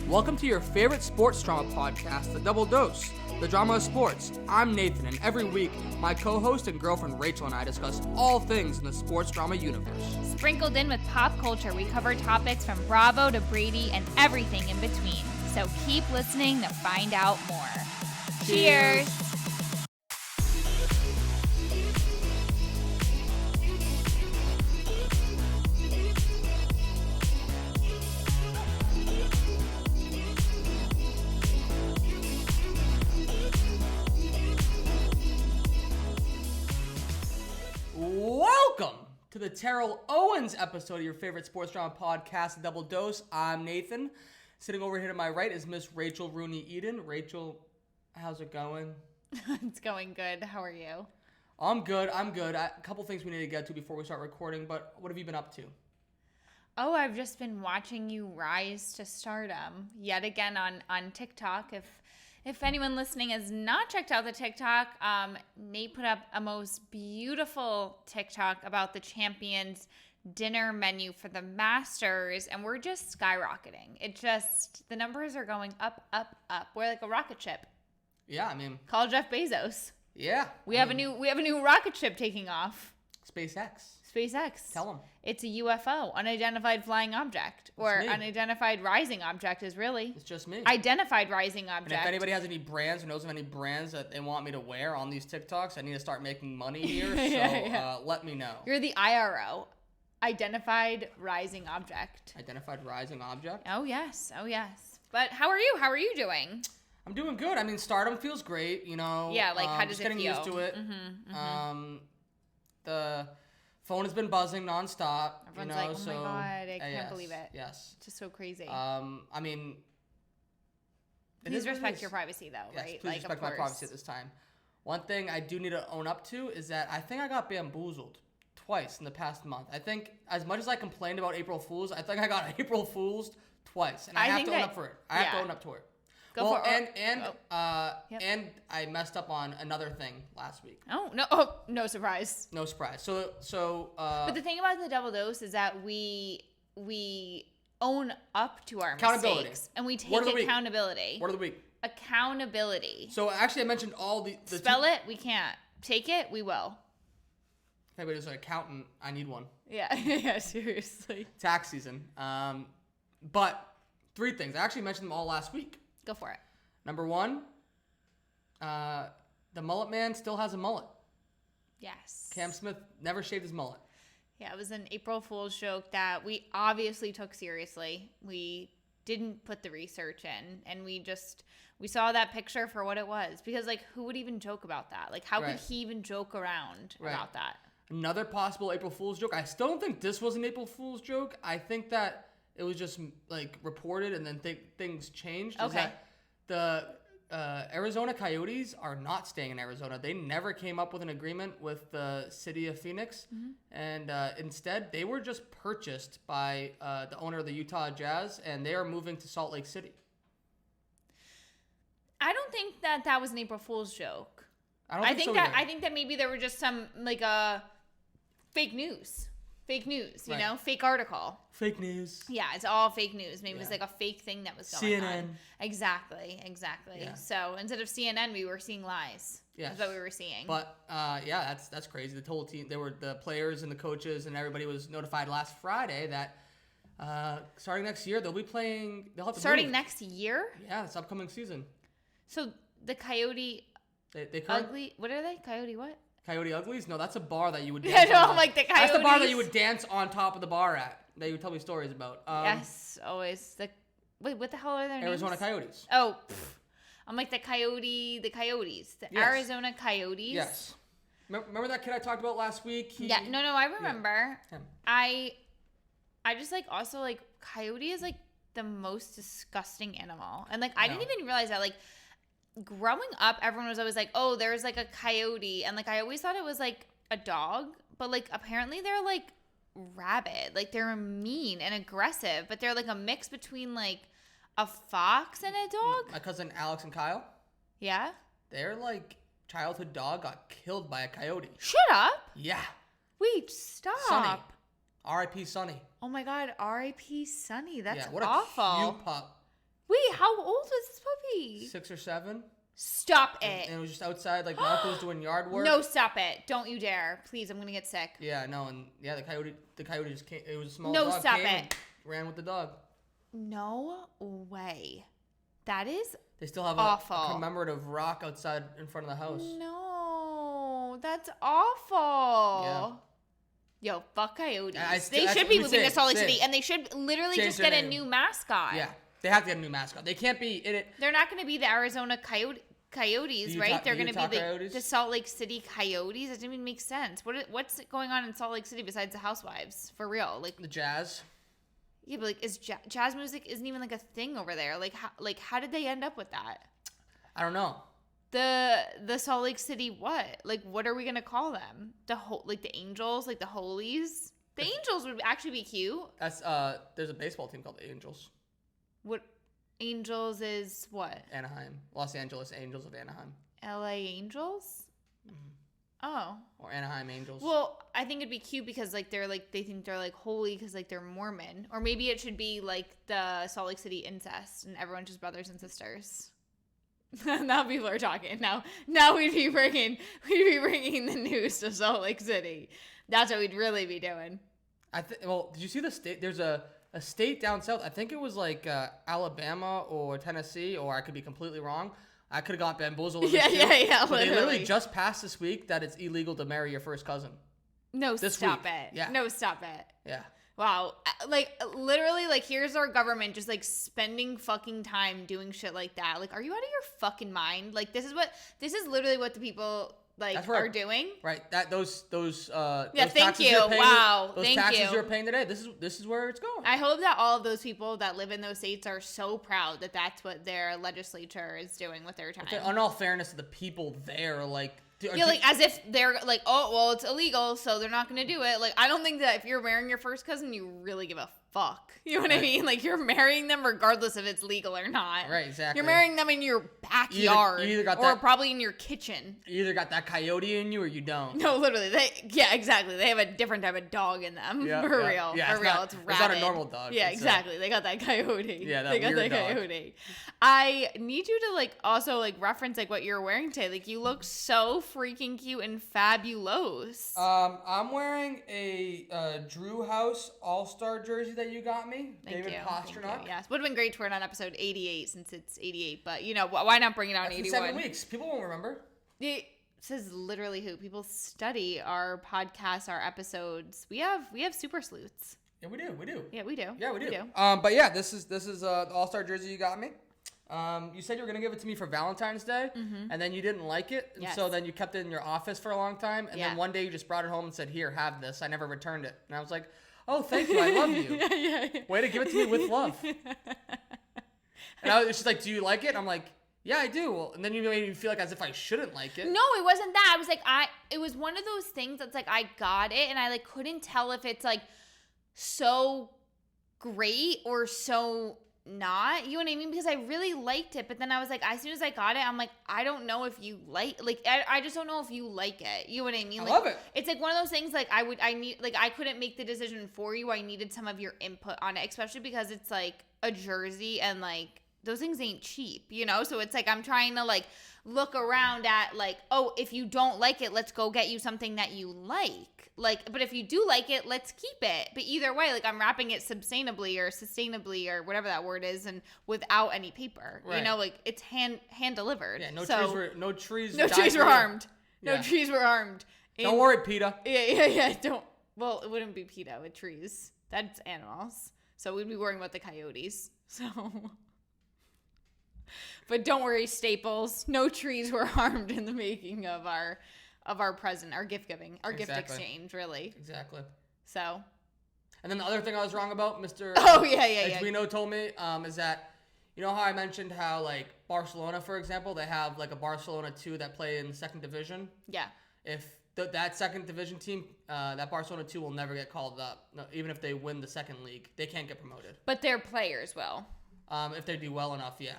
Welcome to your favorite sports drama podcast, The Double Dose, the drama of sports. I'm Nathan, and every week, my co-host and girlfriend Rachel and I discuss all things in the sports drama universe. Sprinkled in with pop culture, we cover topics from Bravo to Brady and everything in between. So keep listening to find out more. Cheers! Welcome to the Terrell Owens episode of your favorite sports drama podcast, The Double Dose. I'm Nathan. Sitting over here to my right is Miss Rachel Rooney Eden. Rachel, how's it going? It's going good. How are you? I'm good. A couple things we need to get to before we start recording, but what have you been up to? Oh, I've just been watching you rise to stardom yet again on TikTok. If anyone listening has not checked out the TikTok, Nate put up a most beautiful TikTok about the champions dinner menu for the Masters, and we're just skyrocketing. The numbers are going up, up, up. We're like a rocket ship. Yeah, I mean, Call Jeff Bezos. Yeah. We have a new rocket ship taking off. SpaceX. Tell them. It's a UFO, unidentified flying object, or unidentified rising object is really. It's just me. Identified rising object. And if anybody has any brands or knows of any brands that they want me to wear on these TikToks, I need to start making money here. Let me know. You're the IRO, identified rising object. Identified rising object? Oh yes. But how are you? How are you doing? I'm doing good. I mean, stardom feels great, you know. Yeah, like how does just it getting feel? used to it. The phone has been buzzing nonstop. Everyone's like, oh my God, I can't believe it. Yes. It's just so crazy. I mean, please respect your privacy though, yes, right? Please respect my privacy at this time. One thing I do need to own up to is that I think I got bamboozled twice in the past month. I think as much as I complained about April Fools, I think I got April Fools twice, and I have to own up for it. I have to own up to it. And I messed up on another thing last week. No surprise. No surprise. So. But the thing about the double dose is that we own up to our mistakes and we take accountability. Word of the week. Accountability. So actually, I mentioned all the spell it. We can't take it. We will. If anybody's an accountant, I need one. Yeah, seriously. Tax season. But 3 things. I actually mentioned them all last week. Go for it. Number 1, the mullet man still has a mullet. Yes. Cam Smith never shaved his mullet. Yeah, it was an April Fool's joke that we obviously took seriously. We didn't put the research in, and we saw that picture for what it was. Because, like, who would even joke about that? Like, how could he even joke around about that? Another possible April Fool's joke. I still don't think this was an April Fool's joke. I think that it was just like reported and then things changed. Okay. Is that the Arizona Coyotes are not staying in Arizona. They never came up with an agreement with the city of Phoenix. Mm-hmm. And instead, they were just purchased by the owner of the Utah Jazz, and they are moving to Salt Lake City. I don't think that was an April Fool's joke. I think that maybe there were just some fake news, you know, fake article. Fake news. Yeah, it's all fake news. Maybe it was like a fake thing that was going on. CNN. Exactly. Yeah. So instead of CNN, we were seeing lies. Yeah. That's what we were seeing. But that's crazy. The whole team, the players and the coaches and everybody was notified last Friday that starting next year they'll be playing. They'll have to starting move. Next year. Yeah, this upcoming season. So the Coyote. Ugly. What are they? Coyote what? Coyote Uglies? No, that's a bar that you would dance on. Like the Coyotes. That's the bar that you would dance on top of the bar at. That you would tell me stories about. Yes, always. Wait, what the hell are their names? Arizona Coyotes. Oh, I'm like the Coyotes. Arizona Coyotes. Yes. Remember that kid I talked about last week? No, I remember. Yeah. I just also coyote is the most disgusting animal. And I didn't even realize that growing up, everyone was always like, oh, there's a coyote. And I always thought it was a dog, but apparently they're rabid. They're mean and aggressive, but they're a mix between a fox and a dog. My cousin Alex and Kyle. Yeah. Their childhood dog got killed by a coyote. Shut up. Yeah. Wait, stop. Sonny. R.I.P. Sonny. Oh my God, R.I.P. Sonny. That's what awful. Cute pup. Wait, how old was this puppy? 6 or 7. Stop it. And it was just outside, like Marco was doing yard work. No, stop it. Don't you dare. Please, I'm going to get sick. Yeah, no, and the coyote just came. It was a small no, dog. No, stop came it. And ran with the dog. No way. That is They still have awful. A commemorative rock outside in front of the house. No, that's awful. Yeah. Yo, fuck coyotes. They should be moving to Salt Lake City, and they should literally just get a new mascot. Yeah, they have to get a new mascot. They can't be in it. They're not going to be the Arizona Coyotes, right? They're going to be the Salt Lake City Coyotes. That didn't even make sense. What's going on in Salt Lake City besides the Housewives? For real, like the Jazz. Yeah, but like, is jazz music isn't even like a thing over there? Like, how did they end up with that? I don't know. The Salt Lake City what? Like, what are we gonna call them? The Angels, like the Holies. The Angels would actually be cute. That's there's a baseball team called the Angels. What? Angels is what? Anaheim, Los Angeles Angels of Anaheim. L.A. Angels. Mm-hmm. Oh. Or Anaheim Angels. Well, I think it'd be cute because they think they're like holy because like they're Mormon, or maybe it should be like the Salt Lake City incest and everyone's just brothers and sisters. Now people are talking. Now we'd be bringing the news to Salt Lake City. That's what we'd really be doing. Well, did you see the state? There's a state down south. I think it was like Alabama or Tennessee, or I could be completely wrong. I could have got bamboozled. Yeah. But they literally just passed this week that it's illegal to marry your first cousin. No, stop it. Yeah. No, stop it. Yeah. Wow. Like, literally, like, here's our government just, like, spending fucking time doing shit like that. Like, are you out of your fucking mind? Like, this is literally what the people, like, are doing. Right. Those yeah, thank you. Wow. Thank you. Those taxes you're paying today, this is where it's going. I hope that all of those people that live in those states are so proud that that's what their legislature is doing with their time. In all fairness to the people there, like... as if they're like, oh, well, it's illegal, so they're not going to do it. Like, I don't think that if you're marrying your first cousin, you really give a fuck. You know what I mean? Like, you're marrying them regardless if it's legal or not. Right, exactly. You're marrying them in your backyard you either got or probably in your kitchen. You either got that coyote in you or you don't. No, literally. Exactly. They have a different type of dog in them. Yeah, for real. Yeah, for real. It's rabid. It's not a normal dog. Yeah, exactly. They got that coyote. Yeah, they got that coyote. I need you to, like, also, like, reference, like, what you're wearing today. Like, you look so freaking cute and fabulous. I'm wearing a Drew House All-Star jersey that you got me. Thank you. Pasternak. Yes, would have been great to wear it on episode 88 since it's 88, but, you know, why not bring it on 81? 7 weeks. People won't remember. It says literally who. People study our podcasts, our episodes. We have super sleuths. Yeah, we do. Yeah, we do. Yeah, we do. But yeah, this is the All-Star jersey you got me. You said you were going to give it to me for Valentine's Day, and then you didn't like it, and so then you kept it in your office for a long time, and then one day you just brought it home and said, here, have this. I never returned it. And I was like, oh, thank you. I love you. yeah. Way to give it to me with love. And she's like, do you like it? And I'm like, yeah, I do. Well, and then you made me feel like as if I shouldn't like it. No, it wasn't that. I was like, it was one of those things that's like, I got it, and I like couldn't tell if it's like so great or so not, you know what I mean? Because I really liked it, but then I was like, as soon as I got it, I'm like, I don't know if you I just don't know if you like it. You know what I mean? I like, love it. It's like one of those things, like, I couldn't make the decision for you. I needed some of your input on it, especially because it's like a jersey and like those things ain't cheap, you know? So it's like, I'm trying to like look around at like, oh, if you don't like it, let's go get you something that you like. Like, but if you do like it, let's keep it. But either way, like, I'm wrapping it sustainably or whatever that word is, and without any paper. Right. You know, like, it's hand delivered. Yeah, no trees were harmed. No trees were harmed. Don't worry, PETA. Yeah. Well, it wouldn't be PETA with trees. That's animals. So we'd be worrying about the coyotes. So, but don't worry, Staples. No trees were harmed in the making of our present, our gift giving, our gift exchange, really. Exactly. So. And then the other thing I was wrong about, Mr. Edwino told me, is that, you know how I mentioned how, like, Barcelona, for example, they have, like, a Barcelona 2 that play in the second division? Yeah. If that second division team, that Barcelona 2 will never get called up. No, even if they win the second league, they can't get promoted. But their players will. If they do well enough, yeah.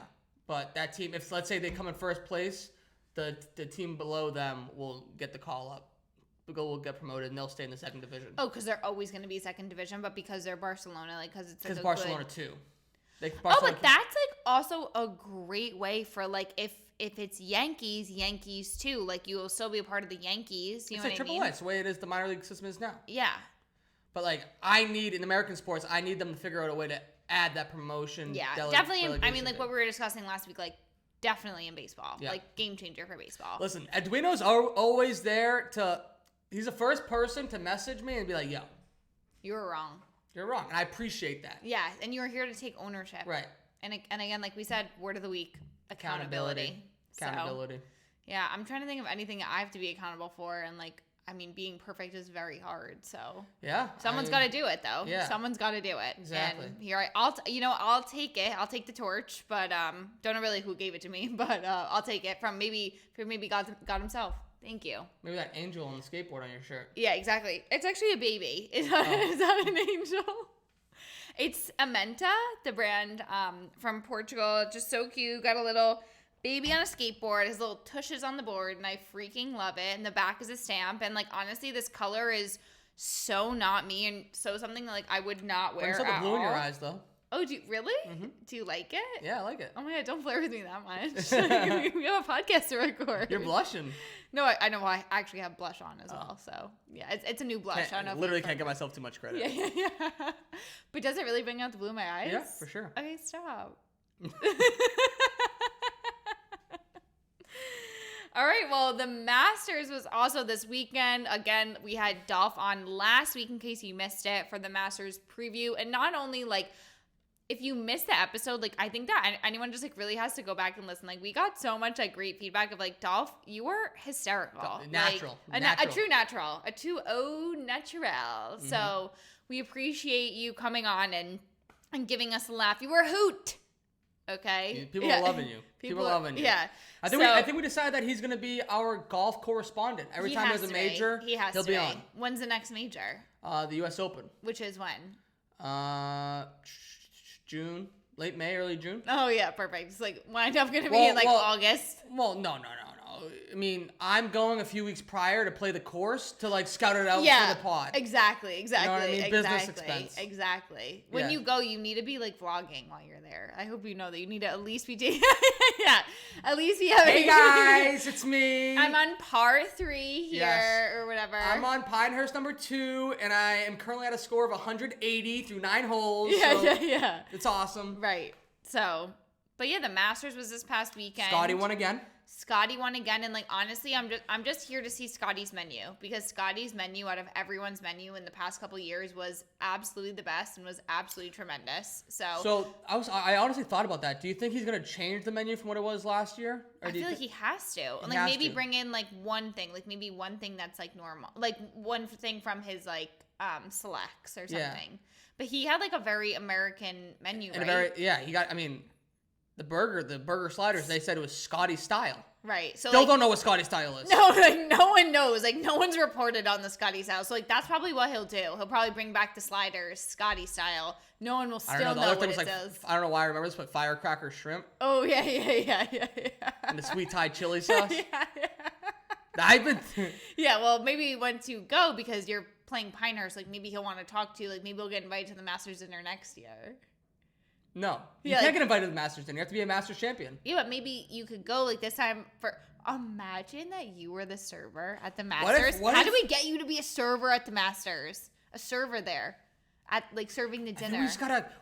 But that team, if let's say they come in first place, the team below them will get the call up. Will get promoted and they'll stay in the second division. Oh, because they're always going to be second division, but because they're Barcelona, like because it's like Barcelona 2. But that's like also a great way for like if it's Yankees too. Like you will still be a part of the Yankees. You know what I mean? It's the way it is. The minor league system is now. Yeah. But like in American sports, I need them to figure out a way to add that promotion. Yeah, definitely. I mean, like what we were discussing last week, like definitely in baseball, like game changer for baseball. Listen, Edwino's always there he's the first person to message me and be like, yo, you were wrong. You're wrong. And I appreciate that. Yeah. And you were here to take ownership. Right. And again, like we said, word of the week, accountability. Accountability. So, yeah. I'm trying to think of anything that I have to be accountable for. And like, I mean, being perfect is very hard. So yeah, someone's got to do it though. Yeah. Someone's got to do it. Exactly. And here I'll take it. I'll take the torch, but don't know really who gave it to me, but I'll take it from maybe God himself. Thank you. Maybe that angel on the skateboard on your shirt. Yeah, exactly. It's actually a baby. It's not an angel. It's Amenta, the brand from Portugal. Just so cute. Got a little baby on a skateboard. His little tushes on the board, and I freaking love it. And the back is a stamp. And like honestly, this color is so not me, and so something that like I would not wear. There's at blue in your all. eyes though. Oh, do you really? Mm-hmm. Do you like it? Yeah, I like it. Oh my God, don't flirt with me that much. We have a podcast to record. You're blushing. No, I know. I actually have blush on as well. So yeah, it's a new blush. I don't know. Literally can't give myself too much credit. Yeah. But does it really bring out the blue in my eyes? Yeah, for sure. Okay, stop. All right, well, the Masters was also this weekend. Again, we had Dolph on last week in case you missed it for the Masters preview. And not only like if you missed the episode, like I think that anyone just like really has to go back and listen. Like we got so much like great feedback of like Dolph, you were hysterical, natural, like, a true natural, a true au naturel. Mm-hmm. So we appreciate you coming on and giving us a laugh. You were a hoot. Okay, people are loving you. People are loving you. Yeah, I think we decided that he's gonna be our golf correspondent. Every time there's a major, he'll be on. When's the next major? The U.S. Open. Which is when? June, late May, early June. Oh yeah, perfect. It's like wind up gonna be in like August. Well, no. I mean, I'm going a few weeks prior to play the course to like scout it out for the pod. Exactly. You know what I mean? Business expense. Exactly. When you go, you need to be like vlogging while you're there. I hope you know that you need to at least be taking. Yeah, at least be having. Hey guys, it's me. I'm on par 3 here or whatever. I'm on Pinehurst number 2, and I am currently at a score of 180 through 9 holes. Yeah. It's awesome. Right. So, but yeah, the Masters was this past weekend. Scottie won again, and like honestly, I'm just here to see Scottie's menu because Scottie's menu out of everyone's menu in the past couple of years was absolutely the best and was absolutely tremendous. So I honestly thought about that. Do you think he's gonna change the menu from what it was last year? Or I feel like he has to, and like maybe bring in like one thing, like maybe one thing that's like normal, like one thing from his like selects or something. Yeah. But he had like a very American menu, and right? He got. I mean. The burger sliders, they said it was Scottie style. Right. So Still don't know what Scottie style is. No, like no one knows. Like no one's reported on the Scottie style. So like that's probably what he'll do. He'll probably bring back the sliders, Scottie style. No one will still know what it is. I don't know why I remember this, but firecracker shrimp. Oh yeah. And the sweet Thai chili sauce. Yeah. Yeah, well maybe once you go because you're playing Pinehurst, like maybe he'll want to talk to you. Like maybe we'll get invited to the Masters dinner next year. No, you can't get invited to the Masters dinner. You have to be a Masters champion. Yeah, but maybe you could go like this time for. Imagine that you were the server at the Masters. How do we get you to be a server at the Masters? A server there, at like serving the dinner.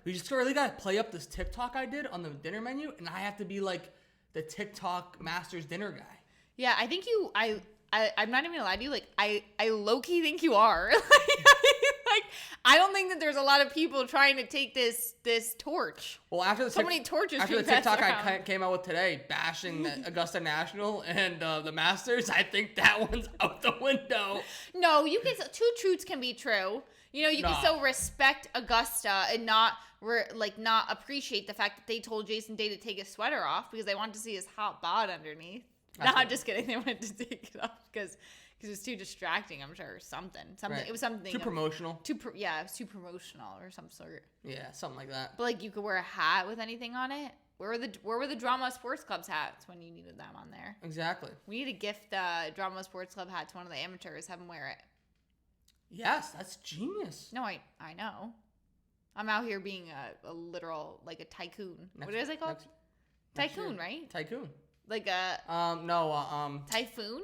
We just really gotta play up this TikTok I did on the dinner menu, and I have to be like the TikTok Masters dinner guy. Yeah, I think you. I'm not even gonna lie to you. Like I low key think you are. Like I don't think that there's a lot of people trying to take this torch. Well, after many torches. After the TikTok I came out with today, bashing the Augusta National and the Masters, I think that one's out the window. No, you can. Two truths can be true. You know, you can still respect Augusta and not appreciate the fact that they told Jason Day to take his sweater off because they wanted to see his hot bod underneath. I'm just kidding. They wanted to take it off because it was too distracting, I'm sure, or something. Right. It was something. Too promotional. It was too promotional or some sort. Yeah, something like that. But like you could wear a hat with anything on it. Where were the Drama Sports Club's hats when you needed them on there? Exactly. We need to gift Drama Sports Club hat to one of the amateurs, have them wear it. Yes, that's genius. No, I know. I'm out here being a literal, like a tycoon. What is it called? Tycoon, right? Tycoon. Like a... Typhoon?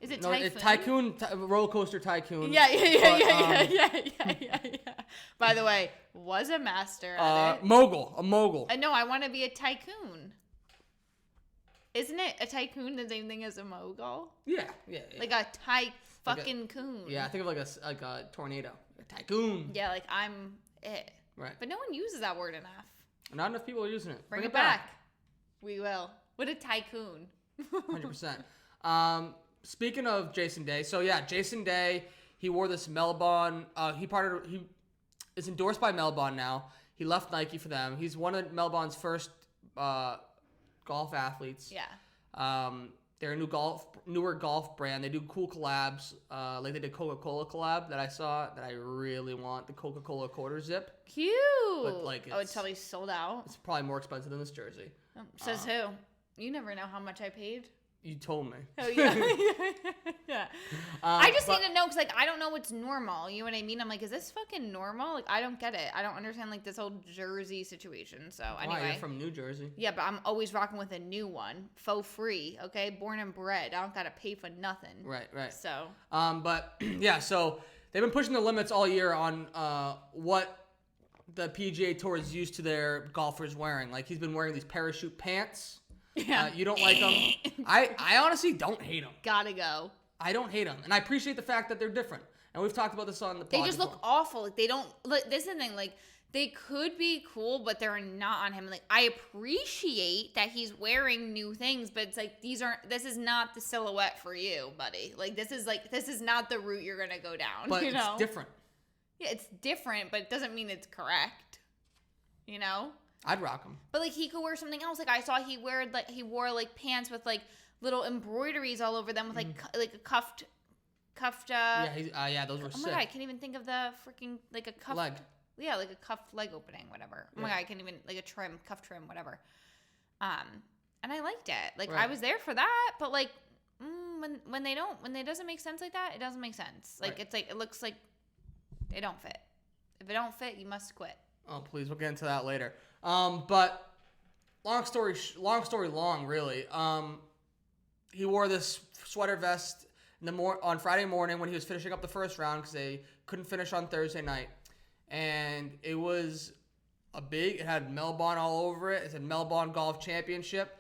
Is it typhoon? No, it's tycoon, roller coaster tycoon. Yeah. By the way, was a master at it. A mogul. No, I want to be a tycoon. Isn't it a tycoon the same thing as a mogul? Yeah. Like a coon. Yeah, I think of like a tornado. A tycoon. Yeah, like I'm it. Right. But no one uses that word enough. Not enough people are using it. Bring it back. We will. What a tycoon. 100%. Speaking of Jason Day, so yeah, Jason Day, he wore this Melbon. He is endorsed by Melbon now. He left Nike for them. He's one of Melbon's first golf athletes. Yeah. They're a newer golf brand. They do cool collabs. Like they did Coca-Cola collab that I saw that I really want. The Coca-Cola quarter zip. Cute. But like it's probably sold out. It's probably more expensive than this jersey. Says who? You never know how much I paid. You told me. Oh, yeah. Yeah. I just need to know because, like, I don't know what's normal. You know what I mean? I'm like, is this fucking normal? Like, I don't get it. I don't understand, like, this whole jersey situation. So, anyway. Why? You're from New Jersey. Yeah, but I'm always rocking with a new one. Faux free, okay? Born and bred. I don't got to pay for nothing. Right. So. But, yeah, so they've been pushing the limits all year on what the PGA Tour is used to their golfers wearing. Like, he's been wearing these parachute pants. Yeah. You don't like them. I honestly don't hate them. Gotta go. I don't hate them. And I appreciate the fact that they're different. And we've talked about this on the podcast. They just look awful. Like, they don't... Like, this is the thing. Like, they could be cool, but they're not on him. Like, I appreciate that he's wearing new things, but it's like, this is not the silhouette for you, buddy. Like, this is not the route you're gonna go down. But you know? It's different. Yeah, it's different, but it doesn't mean it's correct. You know? I'd rock them. But, like, he could wear something else. Like, I saw he wore, like, pants with, like, little embroideries all over them with, like, like a cuffed, yeah, those were sick. Oh, my God, I can't even think of the freaking, like, a cuffed. Leg. Yeah, like a cuffed leg opening, whatever. Oh, my God, I can't even, like, a cuff trim, whatever. And I liked it. Like, I was there for that, but, like, when it doesn't make sense like that, it doesn't make sense. Like, it's like, it looks like they don't fit. If it don't fit, you must quit. Oh, please, we'll get into that later. But long story long, really. He wore this sweater vest on Friday morning when he was finishing up the first round because they couldn't finish on Thursday night. And it was it had Melbon all over it. It said Melbon Golf Championship.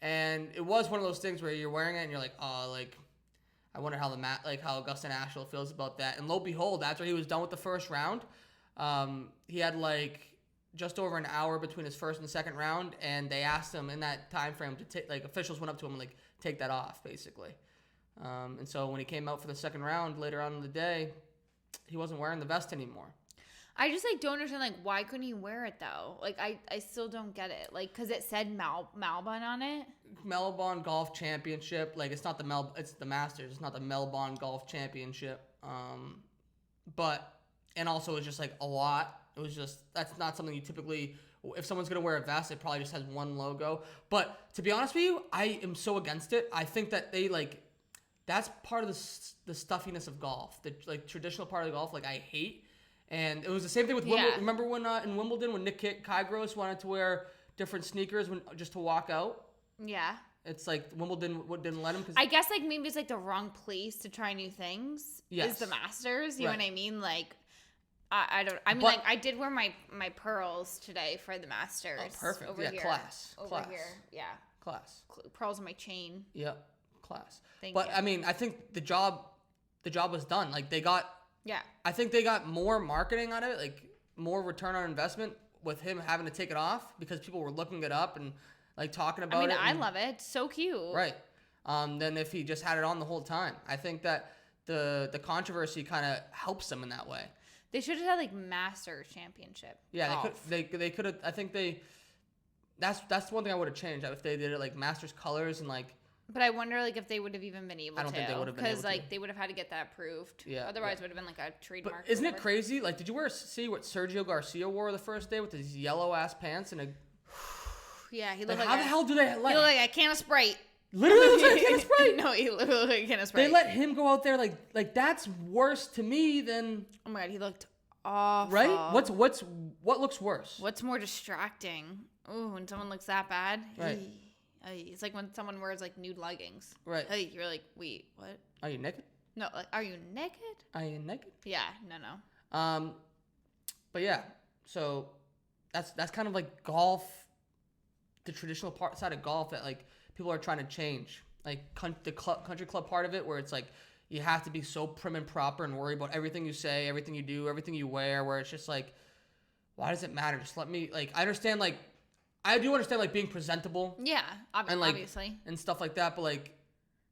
And it was one of those things where you're wearing it and you're like, oh, like, I wonder how how Augusta National feels about that. And lo and behold, after he was done with the first round, he had like just over an hour between his first and second round, and they asked him in that time frame to take, like, officials went up to him and like take that off basically. And so when he came out for the second round later on in the day, he wasn't wearing the vest anymore. I just like don't understand, like, why couldn't he wear it though? Like, I still don't get it. Like, because it said Melbon on it. Melbon Golf Championship. Like, it's not it's the Masters. It's not the Melbon Golf Championship. And also it's just like a lot. It was just, that's not something you typically, if someone's going to wear a vest, it probably just has one logo. But to be honest with you, I am so against it. I think that that's part of the stuffiness of golf. The, like, traditional part of golf, like, I hate. And it was the same thing with Wimbledon. Remember when in Wimbledon when Nick Kyrgios wanted to wear different sneakers just to walk out? Yeah. It's like Wimbledon didn't let him. I guess, like, maybe it's like the wrong place to try new things. Yes. Is the Masters. You know what I mean? Like, I did wear my pearls today for the Masters. Oh, perfect. Over here. Class. Here. Yeah. Class. Pearls on my chain. Yep. Class. Thank you. I mean, I think the job was done. Like, they got. Yeah. I think they got more marketing out of it, like more return on investment with him having to take it off because people were looking it up and like talking about it. I love it. It's so cute. Right. Then if he just had it on the whole time. I think that the controversy kind of helps them in that way. They should have had like Masters Championship. Yeah, they could have. I think that's one thing I would have changed if they did it like Masters colors and like. But I wonder, like, if they would have even been able to. I don't think they would have been able to. Because, like, they would have had to get that approved. Yeah. Otherwise, it would have been, like, a trademark. But isn't it crazy? Like, did you see what Sergio Garcia wore the first day with his yellow-ass pants and a... Yeah, he looked like... How the hell do they let... He looked like a can of Sprite. Literally looks like a can of Sprite. No, he looked like a can of Sprite. They let him go out there, like that's worse to me than... Oh, my God, he looked awful. Right? What looks worse? What's more distracting? Ooh, when someone looks that bad. Right. It's like when someone wears like nude leggings. Right. You're like, wait, what? Are you naked? No, like, are you naked? Are you naked? Yeah, no. But yeah, so that's kind of like golf, the traditional side of golf that like people are trying to change. Like the country club part of it, where it's like you have to be so prim and proper and worry about everything you say, everything you do, everything you wear. Where it's just like, why does it matter? Just let me like. I understand like, I do understand like being presentable. Yeah, and, like, obviously. And stuff like that, but like,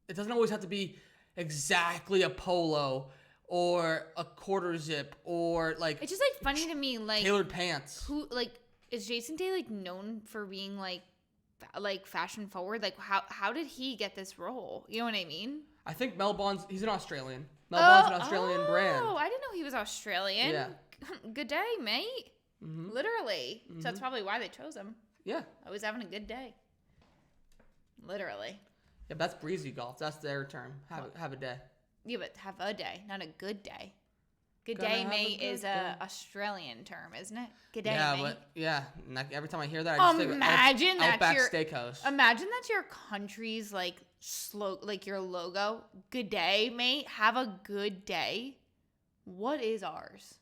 it doesn't always have to be exactly a polo or a quarter zip or like. It's just like funny to me, like tailored pants. Who like is Jason Day like known for being like fashion forward? Like how did he get this role? You know what I mean? I think he's an Australian. Melbourne's an Australian brand. Oh, I didn't know he was Australian. Yeah. Good day, mate. Mm-hmm. Literally. Mm-hmm. So that's probably why they chose him. Yeah. I was having a good day. Literally. Yeah, but that's breezy golf. That's their term. Have a day. Yeah, but have a day, not a good day. Good day, mate, is a Australian term, isn't it? Good day, mate. But every time I hear that, I just think Outback Steakhouse. Imagine that's your country's like your logo. Good day, mate. Have a good day. What is ours?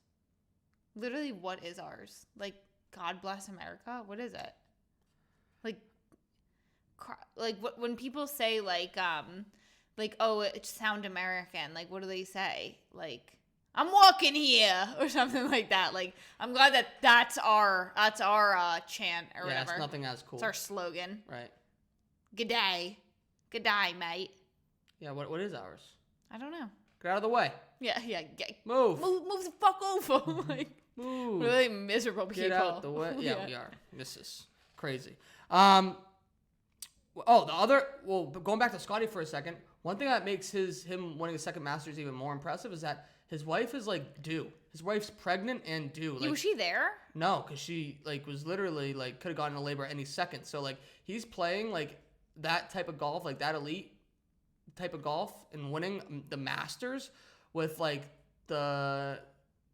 Literally, what is ours? Like, God bless America. What is it? Like when people say like oh, it sound American. Like, what do they say? Like, I'm walking here or something like that. Like, I'm glad that's our chant or whatever. Yeah, it's nothing as cool. It's our slogan. Right. Good day, mate. Yeah, what is ours? I don't know. Get out of the way. Yeah. Move the fuck over. Like, move. Really miserable people. Get out the way. Yeah, we are. This is crazy. Going back to Scottie for a second, one thing that makes him winning the second Masters even more impressive is that his wife is like due. His wife's pregnant and due. Like, was she there? No, because she like was literally like could have gotten into labor any second. So like he's playing like that type of golf, like that elite type of golf, and winning the Masters with like the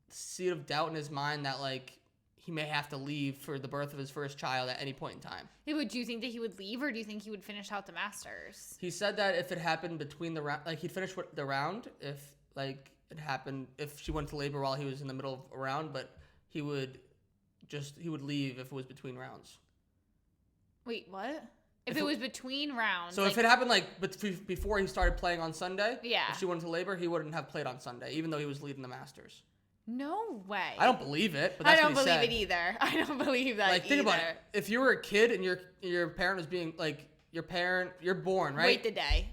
seed of doubt in his mind that like he may have to leave for the birth of his first child at any point in time. Yeah, but do you think that he would leave, or do you think he would finish out the Masters? He said that if it happened between the round, like he'd finish the round if like it happened, if she went to labor while he was in the middle of a round, but he would leave if it was between rounds. Wait, what? If it was between rounds. So if it happened like before he started playing on Sunday, yeah. If she went to labor, he wouldn't have played on Sunday, even though he was leading the Masters. No way. I don't believe it, but that's what he said. I don't believe it either. I don't believe that like, think about it. If you were a kid and your parent was being like you're born, right?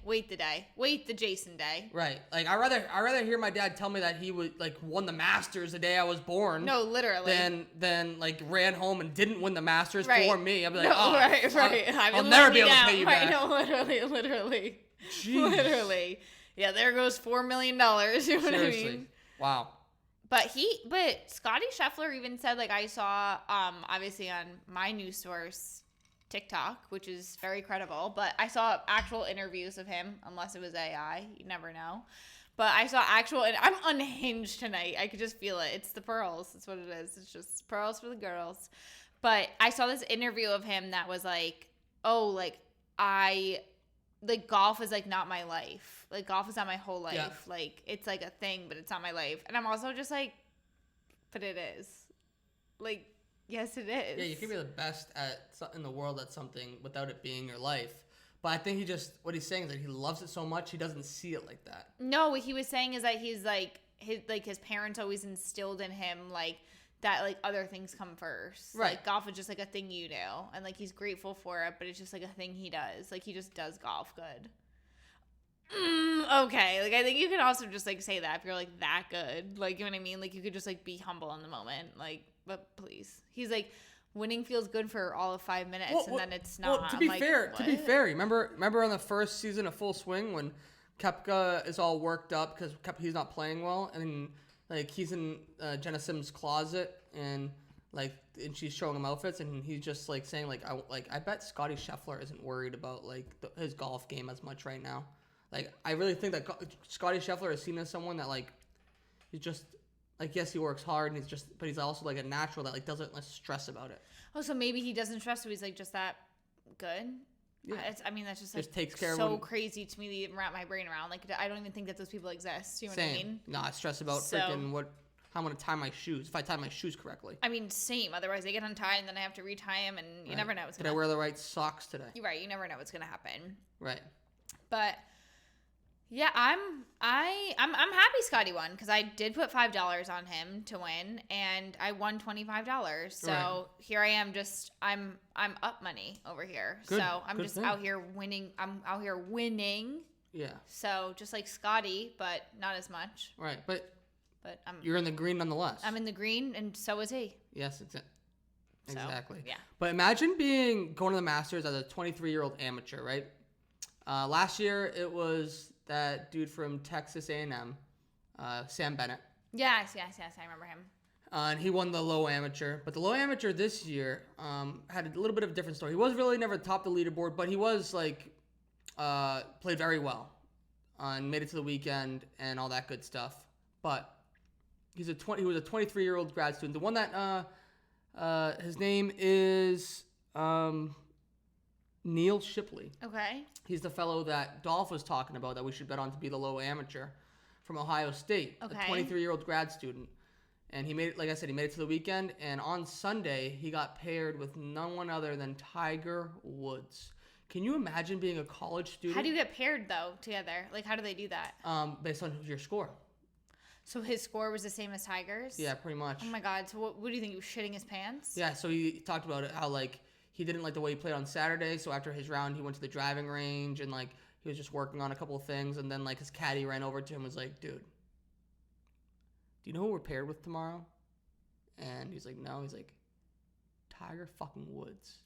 Wait the Jason day. Right. Like I'd rather hear my dad tell me that he would like won the Masters the day I was born. No, literally. Than like ran home and didn't win the Masters for me. I'd be like, right. I'll never be able to pay you back. No, literally. Jeez. Literally. Yeah, there goes $4 million. You know Seriously. what I mean? Wow. But Scottie Scheffler even said, like, I saw, obviously on my news source, TikTok, which is very credible, but I saw actual interviews of him, unless it was AI. You never know. But I saw and I'm unhinged tonight. I could just feel it. It's the pearls. That's what it is. It's just pearls for the girls. But I saw this interview of him that was like, oh, like, golf is like not my life. Like, golf is not my whole life. Yeah. Like, it's like a thing, but it's not my life. And I'm also just like, but it is. Like, yes, it is. Yeah, you can be the best in the world at something without it being your life. But I think what he's saying is that he loves it so much, he doesn't see it like that. No, what he was saying is that he's like, his parents always instilled in him, like, that, like, other things come first. Right. Like, golf is just, like, a thing you do. And, like, he's grateful for it, but it's just, like, a thing he does. Like, he just does golf good. Okay. Like, I think you can also just, like, say that if you're, like, that good. Like, you know what I mean? Like, you could just, like, be humble in the moment. Like, but please. He's, like, winning feels good for all of 5 minutes, and then it's not. Well, to be fair, remember on the first season of Full Swing when Koepka is all worked up because he's not playing well, and like he's in Jenna Sims' closet, and she's showing him outfits, and he's just like saying I bet Scottie Scheffler isn't worried about like his golf game as much right now. Like, I really think that Scottie Scheffler is seen as someone that like he's just like, yes, he works hard, and but he's also like a natural that like doesn't stress about it. Oh, so maybe he doesn't stress, so he's like just that good. Yeah. That's just like takes care so of crazy to me to even wrap my brain around. Like, I don't even think that those people exist. You know Same. what I mean? No, I stress about freaking how I'm gonna tie my shoes. If I tie my shoes correctly. I mean, same. Otherwise, they get untied, and then I have to retie them, and you never know what's gonna. Did I wear the right socks today? You're right. You never know what's gonna happen. Right. But yeah, I'm happy Scottie won because I did put $5 on him to win, and I won $25. So here I am, I'm up money over here. Good. So I'm Good just thing. out here winning. I'm out here winning. Yeah. So just like Scottie, but not as much. Right, but I'm you're in the green nonetheless. I'm in the green, and so is he. Yes, exactly. So, yeah. But imagine going to the Masters as a 23-year-old amateur, right? Last year it was that dude from Texas A&M, Sam Bennett. Yes, I remember him. And he won the low amateur. But the low amateur this year had a little bit of a different story. He was really never top the leaderboard, but he was like played very well and made it to the weekend and all that good stuff. But he was a 23-year-old grad student. The one that his name is Neil Shipley. Okay. He's the fellow that Dolph was talking about that we should bet on to be the low amateur from Ohio State. Okay. A 23-year-old grad student. And he made it, like I said, he made it to the weekend. And on Sunday, he got paired with no one other than Tiger Woods. Can you imagine being a college student? How do you get paired, though, together? Like, how do they do that? Based on your score. So his score was the same as Tiger's? Yeah, pretty much. Oh, my God. So what do you think? He was shitting his pants? Yeah, so he talked about it, how, like, he didn't like the way he played on Saturday. So after his round, he went to the driving range and, like, he was just working on a couple of things. And then, like, his caddy ran over to him and was like, dude, do you know who we're paired with tomorrow? And he's like, no. He's like, Tiger fucking Woods.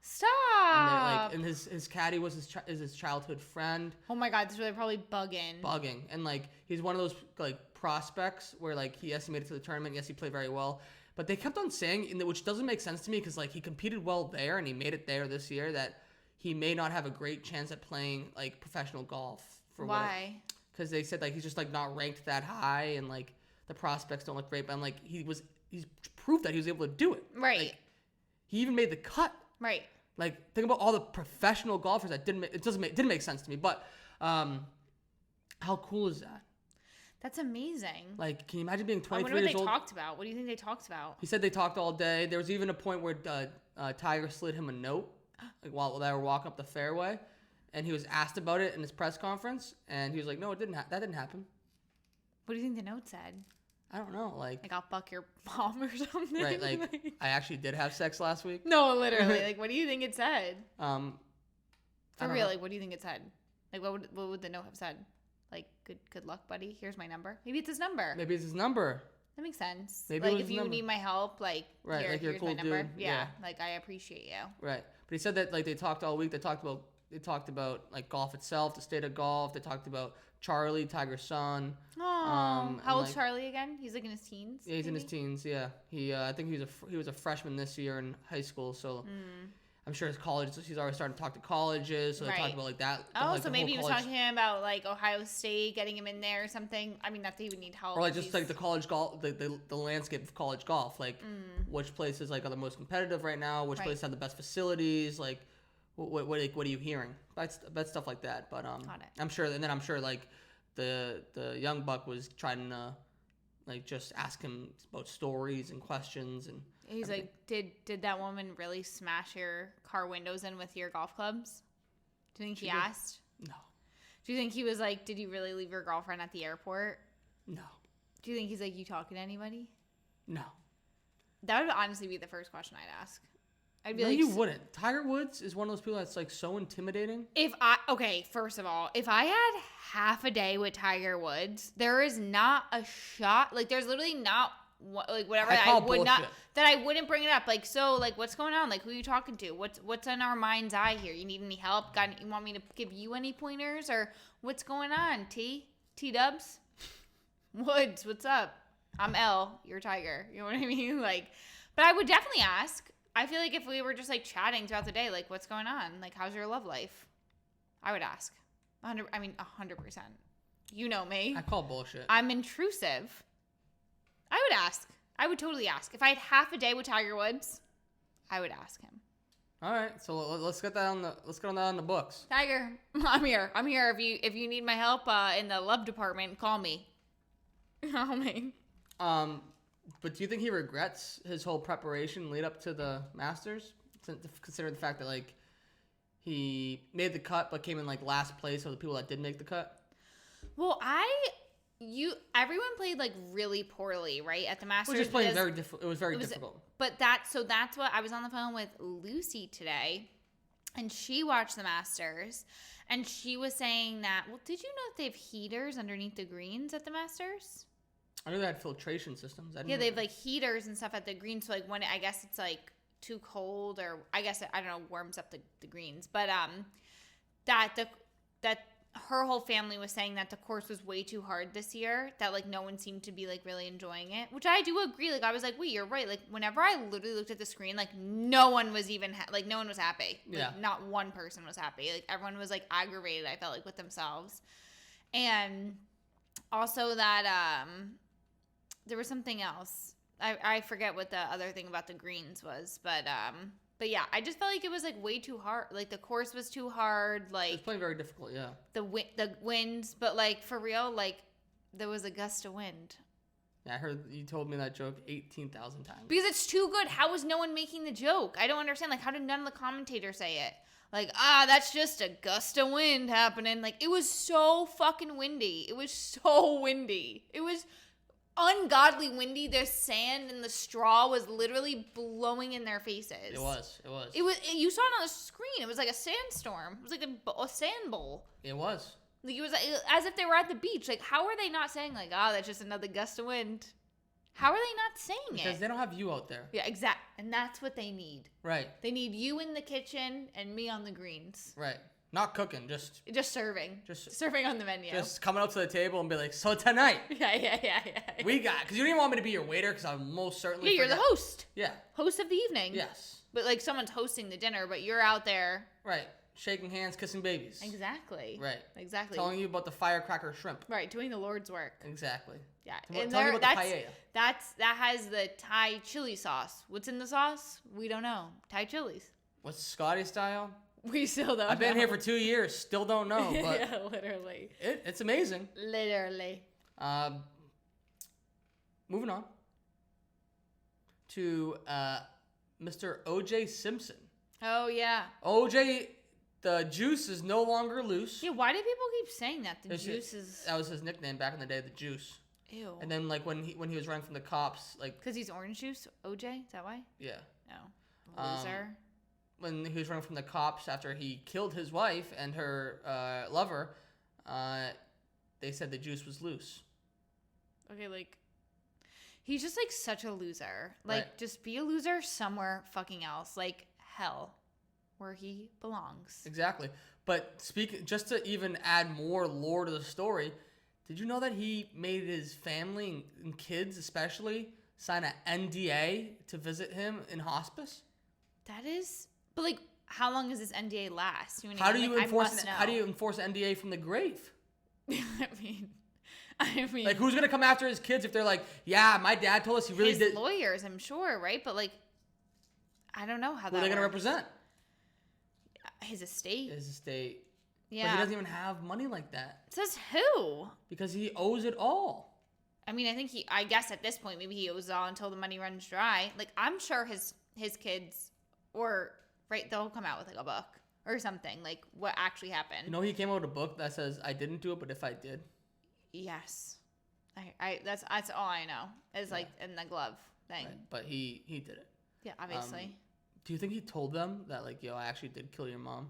Stop. And his caddy was his childhood friend. Oh my God, this was probably bugging. And like he's one of those like prospects where like yes he made it to the tournament, yes he played very well, but they kept on saying, which doesn't make sense to me because like he competed well there and he made it there this year, that he may not have a great chance at playing like professional golf. Why? Because they said like he's just like not ranked that high and like the prospects don't look great. But I'm like he's proved that he was able to do it. Right. Like, he even made the cut. Right. Like, think about all the professional golfers that didn't make sense to me. But how cool is that? That's amazing. Like, can you imagine being 23 years old? years old? What talked about? What do you think they talked about? He said they talked all day. There was even a point where Tiger slid him a note like while they were walking up the fairway, and he was asked about it in his press conference, and he was like, "No, it didn't. That didn't happen." What do you think the note said? I don't know. Like I'll fuck your mom or something. Right. Like I actually did have sex last week. No, literally. Like, what do you think it said? For real, know. like, what do you think it said? Like, what would the note have said? Like, good luck, buddy. Here's my number. Maybe it's his number. Maybe it's his number. That makes sense. Maybe like, it was if his you number. need my help, like, Right, like, you're a here's cool my number. dude. Yeah. Yeah. Like, I appreciate you. Right. But he said that like they talked all week. They talked about like golf itself, the state of golf. They talked about Charlie, Tiger's son. Oh, how old's Charlie again? He's like in his teens. Yeah, he's in his teens. Yeah, I think he was a freshman this year in high school. So I'm sure his college. He's already starting to talk to colleges. So they talked about like that. Oh, like, so maybe he was talking to him about like Ohio State, getting him in there or something. I mean, not that he would need help. Or like just like the college golf, the landscape of college golf. Like which places like are the most competitive right now? Which places have the best facilities? Like what are you hearing? About stuff like that. But Got it. I'm sure, and then I'm sure like the young buck was trying to like just ask him about stories and questions and. He's everything. Like, did that woman really smash your car windows in with your golf clubs? Do you think he asked? No. Do you think he was like, did you really leave your girlfriend at the airport? No. Do you think he's like, you talking to anybody? No. That would honestly be the first question I'd ask. I'd be no, like, you wouldn't. Tiger Woods is one of those people that's like so intimidating. First of all, if I had half a day with Tiger Woods, there is not a shot. Like, there's literally not whatever that I wouldn't bring it up. Like, so like, what's going on? Like, who are you talking to? What's in our mind's eye here? You need any help? You want me to give you any pointers or what's going on? T Dubs, Woods, what's up? I'm L, you're Tiger. You know what I mean? Like, but I would definitely ask. I feel like if we were just like chatting throughout the day, like, what's going on? Like, how's your love life? I would ask. 100%. You know me. I call bullshit. I'm intrusive. I would ask. I would totally ask. If I had half a day with Tiger Woods, I would ask him. All right, so let's get that on the books. Tiger, I'm here. If you need my help in the love department, call me. Call me. But do you think he regrets his whole preparation lead up to the Masters? Considering the fact that like he made the cut but came in like last place of the people that did make the cut. Well, everyone played like really poorly, right, at the Masters. It was just playing very difficult. It was very difficult. But that's what I was on the phone with Lucy today, and she watched the Masters, and she was saying that. Well, did you know that they have heaters underneath the greens at the Masters? I knew they had filtration systems. Yeah, they have like heaters and stuff at the greens. So like when I guess it's like too cold, or I guess I don't know, warms up the greens. But that her whole family was saying that the course was way too hard this year, that like no one seemed to be like really enjoying it, which I do agree. Like I was like, wait, you're right. Like whenever I literally looked at the screen, like no one was even no one was happy. Like, yeah. Not one person was happy. Like everyone was like aggravated, I felt like, with themselves. And also that there was something else. I forget what the other thing about the greens was, but yeah, I just felt like it was like way too hard. Like the course was too hard. Like it's playing very difficult. Yeah. The winds, but like for real, like there was a gust of wind. Yeah, I heard you told me that joke 18,000 times. Because it's too good. How is no one making the joke? I don't understand. Like, how did none of the commentators say it? Like, that's just a gust of wind happening. Like, it was so fucking windy. It was so windy. It was ungodly windy. The sand and the straw was literally blowing in their faces. It was. You saw it on the screen. It was like a sandstorm. It was like a sand bowl. It was. Like, it was as if they were at the beach. Like, how are they not saying like, that's just another gust of wind? How are they not saying it? Because they don't have you out there. Yeah, exactly. And that's what they need. Right. They need you in the kitchen and me on the greens. Right. Not cooking, just serving. Just serving on the menu. Just coming up to the table and be like, so tonight. Yeah. We got, because you didn't want me to be your waiter, because I most certainly Yeah, you're the host. Yeah. Host of the evening. Yes. But like someone's hosting the dinner, but you're out there. Right. Shaking hands, kissing babies. Exactly. Right. Exactly. Telling you about the firecracker shrimp. Right, doing the Lord's work. Exactly. Yeah. And telling you about the paella. That has the Thai chili sauce. What's in the sauce? We don't know. Thai chilies. What's Scottie style? We still don't know. I've been here for 2 years, still don't know. But yeah, literally. It's amazing. Literally. Moving on to Mr. O.J. Simpson. Oh, yeah. O.J., the juice is no longer loose. Yeah, why do people keep saying that? The juice is... That was his nickname back in the day, the juice. Ew. And then, like, when he was running from the cops, like... Because he's orange juice? OJ? Is that why? Yeah. No. Loser. When he was running from the cops after he killed his wife and her lover, they said the juice was loose. Okay, like... He's just, like, such a loser. Like, right. Just be a loser somewhere fucking else. Like, hell. Where he belongs. Exactly. But just to even add more lore to the story, did you know that he made his family and kids especially sign an NDA to visit him in hospice? That is... But, like, how long does this NDA last? How do you enforce NDA from the grave? I mean... Like, who's going to come after his kids if they're like, yeah, my dad told us he really did... His lawyers, I'm sure, right? But, like, I don't know how that Who are they going to represent? His estate. Yeah. But he doesn't even have money like that. Says who? Because he owes it all. I mean, I guess at this point, maybe he owes it all until the money runs dry. Like, I'm sure his kids, they'll come out with, like, a book or something. Like, what actually happened. You know, he came out with a book that says, I didn't do it, but if I did. Yes. That's all I know. Is, like, in the glove thing. Right. But he did it. Yeah, obviously. Do you think he told them that, like, yo, I actually did kill your mom?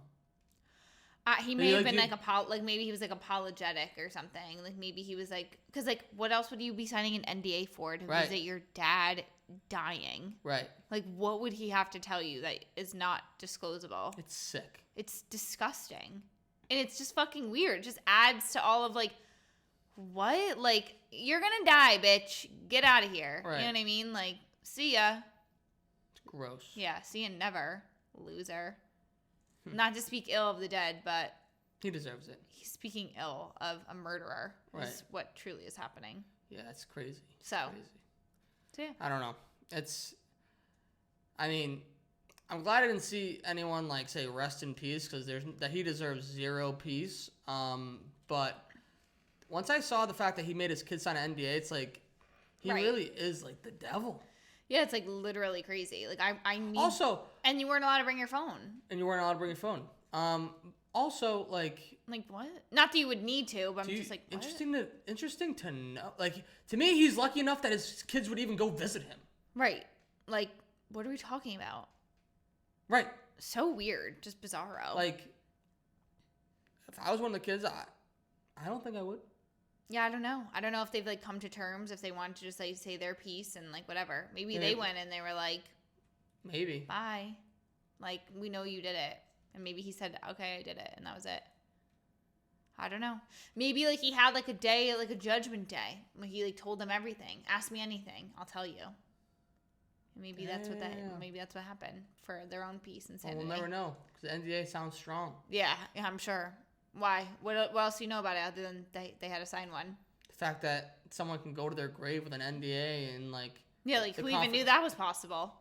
He may have been, maybe he was, like, apologetic or something. Like, maybe he was, like... Because, like, what else would you be signing an NDA for to visit your dad dying? Right. Like, what would he have to tell you that is not disclosable? It's sick. It's disgusting. And it's just fucking weird. It just adds to all of, like, what? Like, you're gonna die, bitch. Get out of here. Right. You know what I mean? Like, see ya. Gross. Yeah, see you never, loser. Not to speak ill of the dead, but... He deserves it. He's speaking ill of a murderer. Right. Is what truly is happening. Yeah, it's crazy. So, crazy. So, yeah. I don't know. I mean, I'm glad I didn't see anyone like say rest in peace because he deserves zero peace. But once I saw the fact that he made his kid sign an NDA, it's like he really is like the devil. Yeah, it's like literally crazy. Like I need also, and you weren't allowed to bring your phone. Also, like what? Not that you would need to, but I'm just like what? Interesting to know. Like to me, he's lucky enough that his kids would even go visit him. Right. Like, what are we talking about? Right. So weird, just bizarro. Like, if I was one of the kids, I don't think I would. Yeah, I don't know. I don't know if they've like come to terms, if they wanted to just like say their piece and like whatever. Maybe they went and they were like, maybe. Bye. Like, we know you did it. And maybe he said, okay, I did it. And that was it. I don't know. Maybe like he had like a day, like a judgment day. Where he like told them everything. Ask me anything. I'll tell you. And maybe that's what happened for their own peace and sanity. Well, we'll never know. Because the NDA sounds strong. Yeah, I'm sure. Why? What else do you know about it other than they had to sign one? The fact that someone can go to their grave with an NDA and like... Yeah, like who even knew that was possible?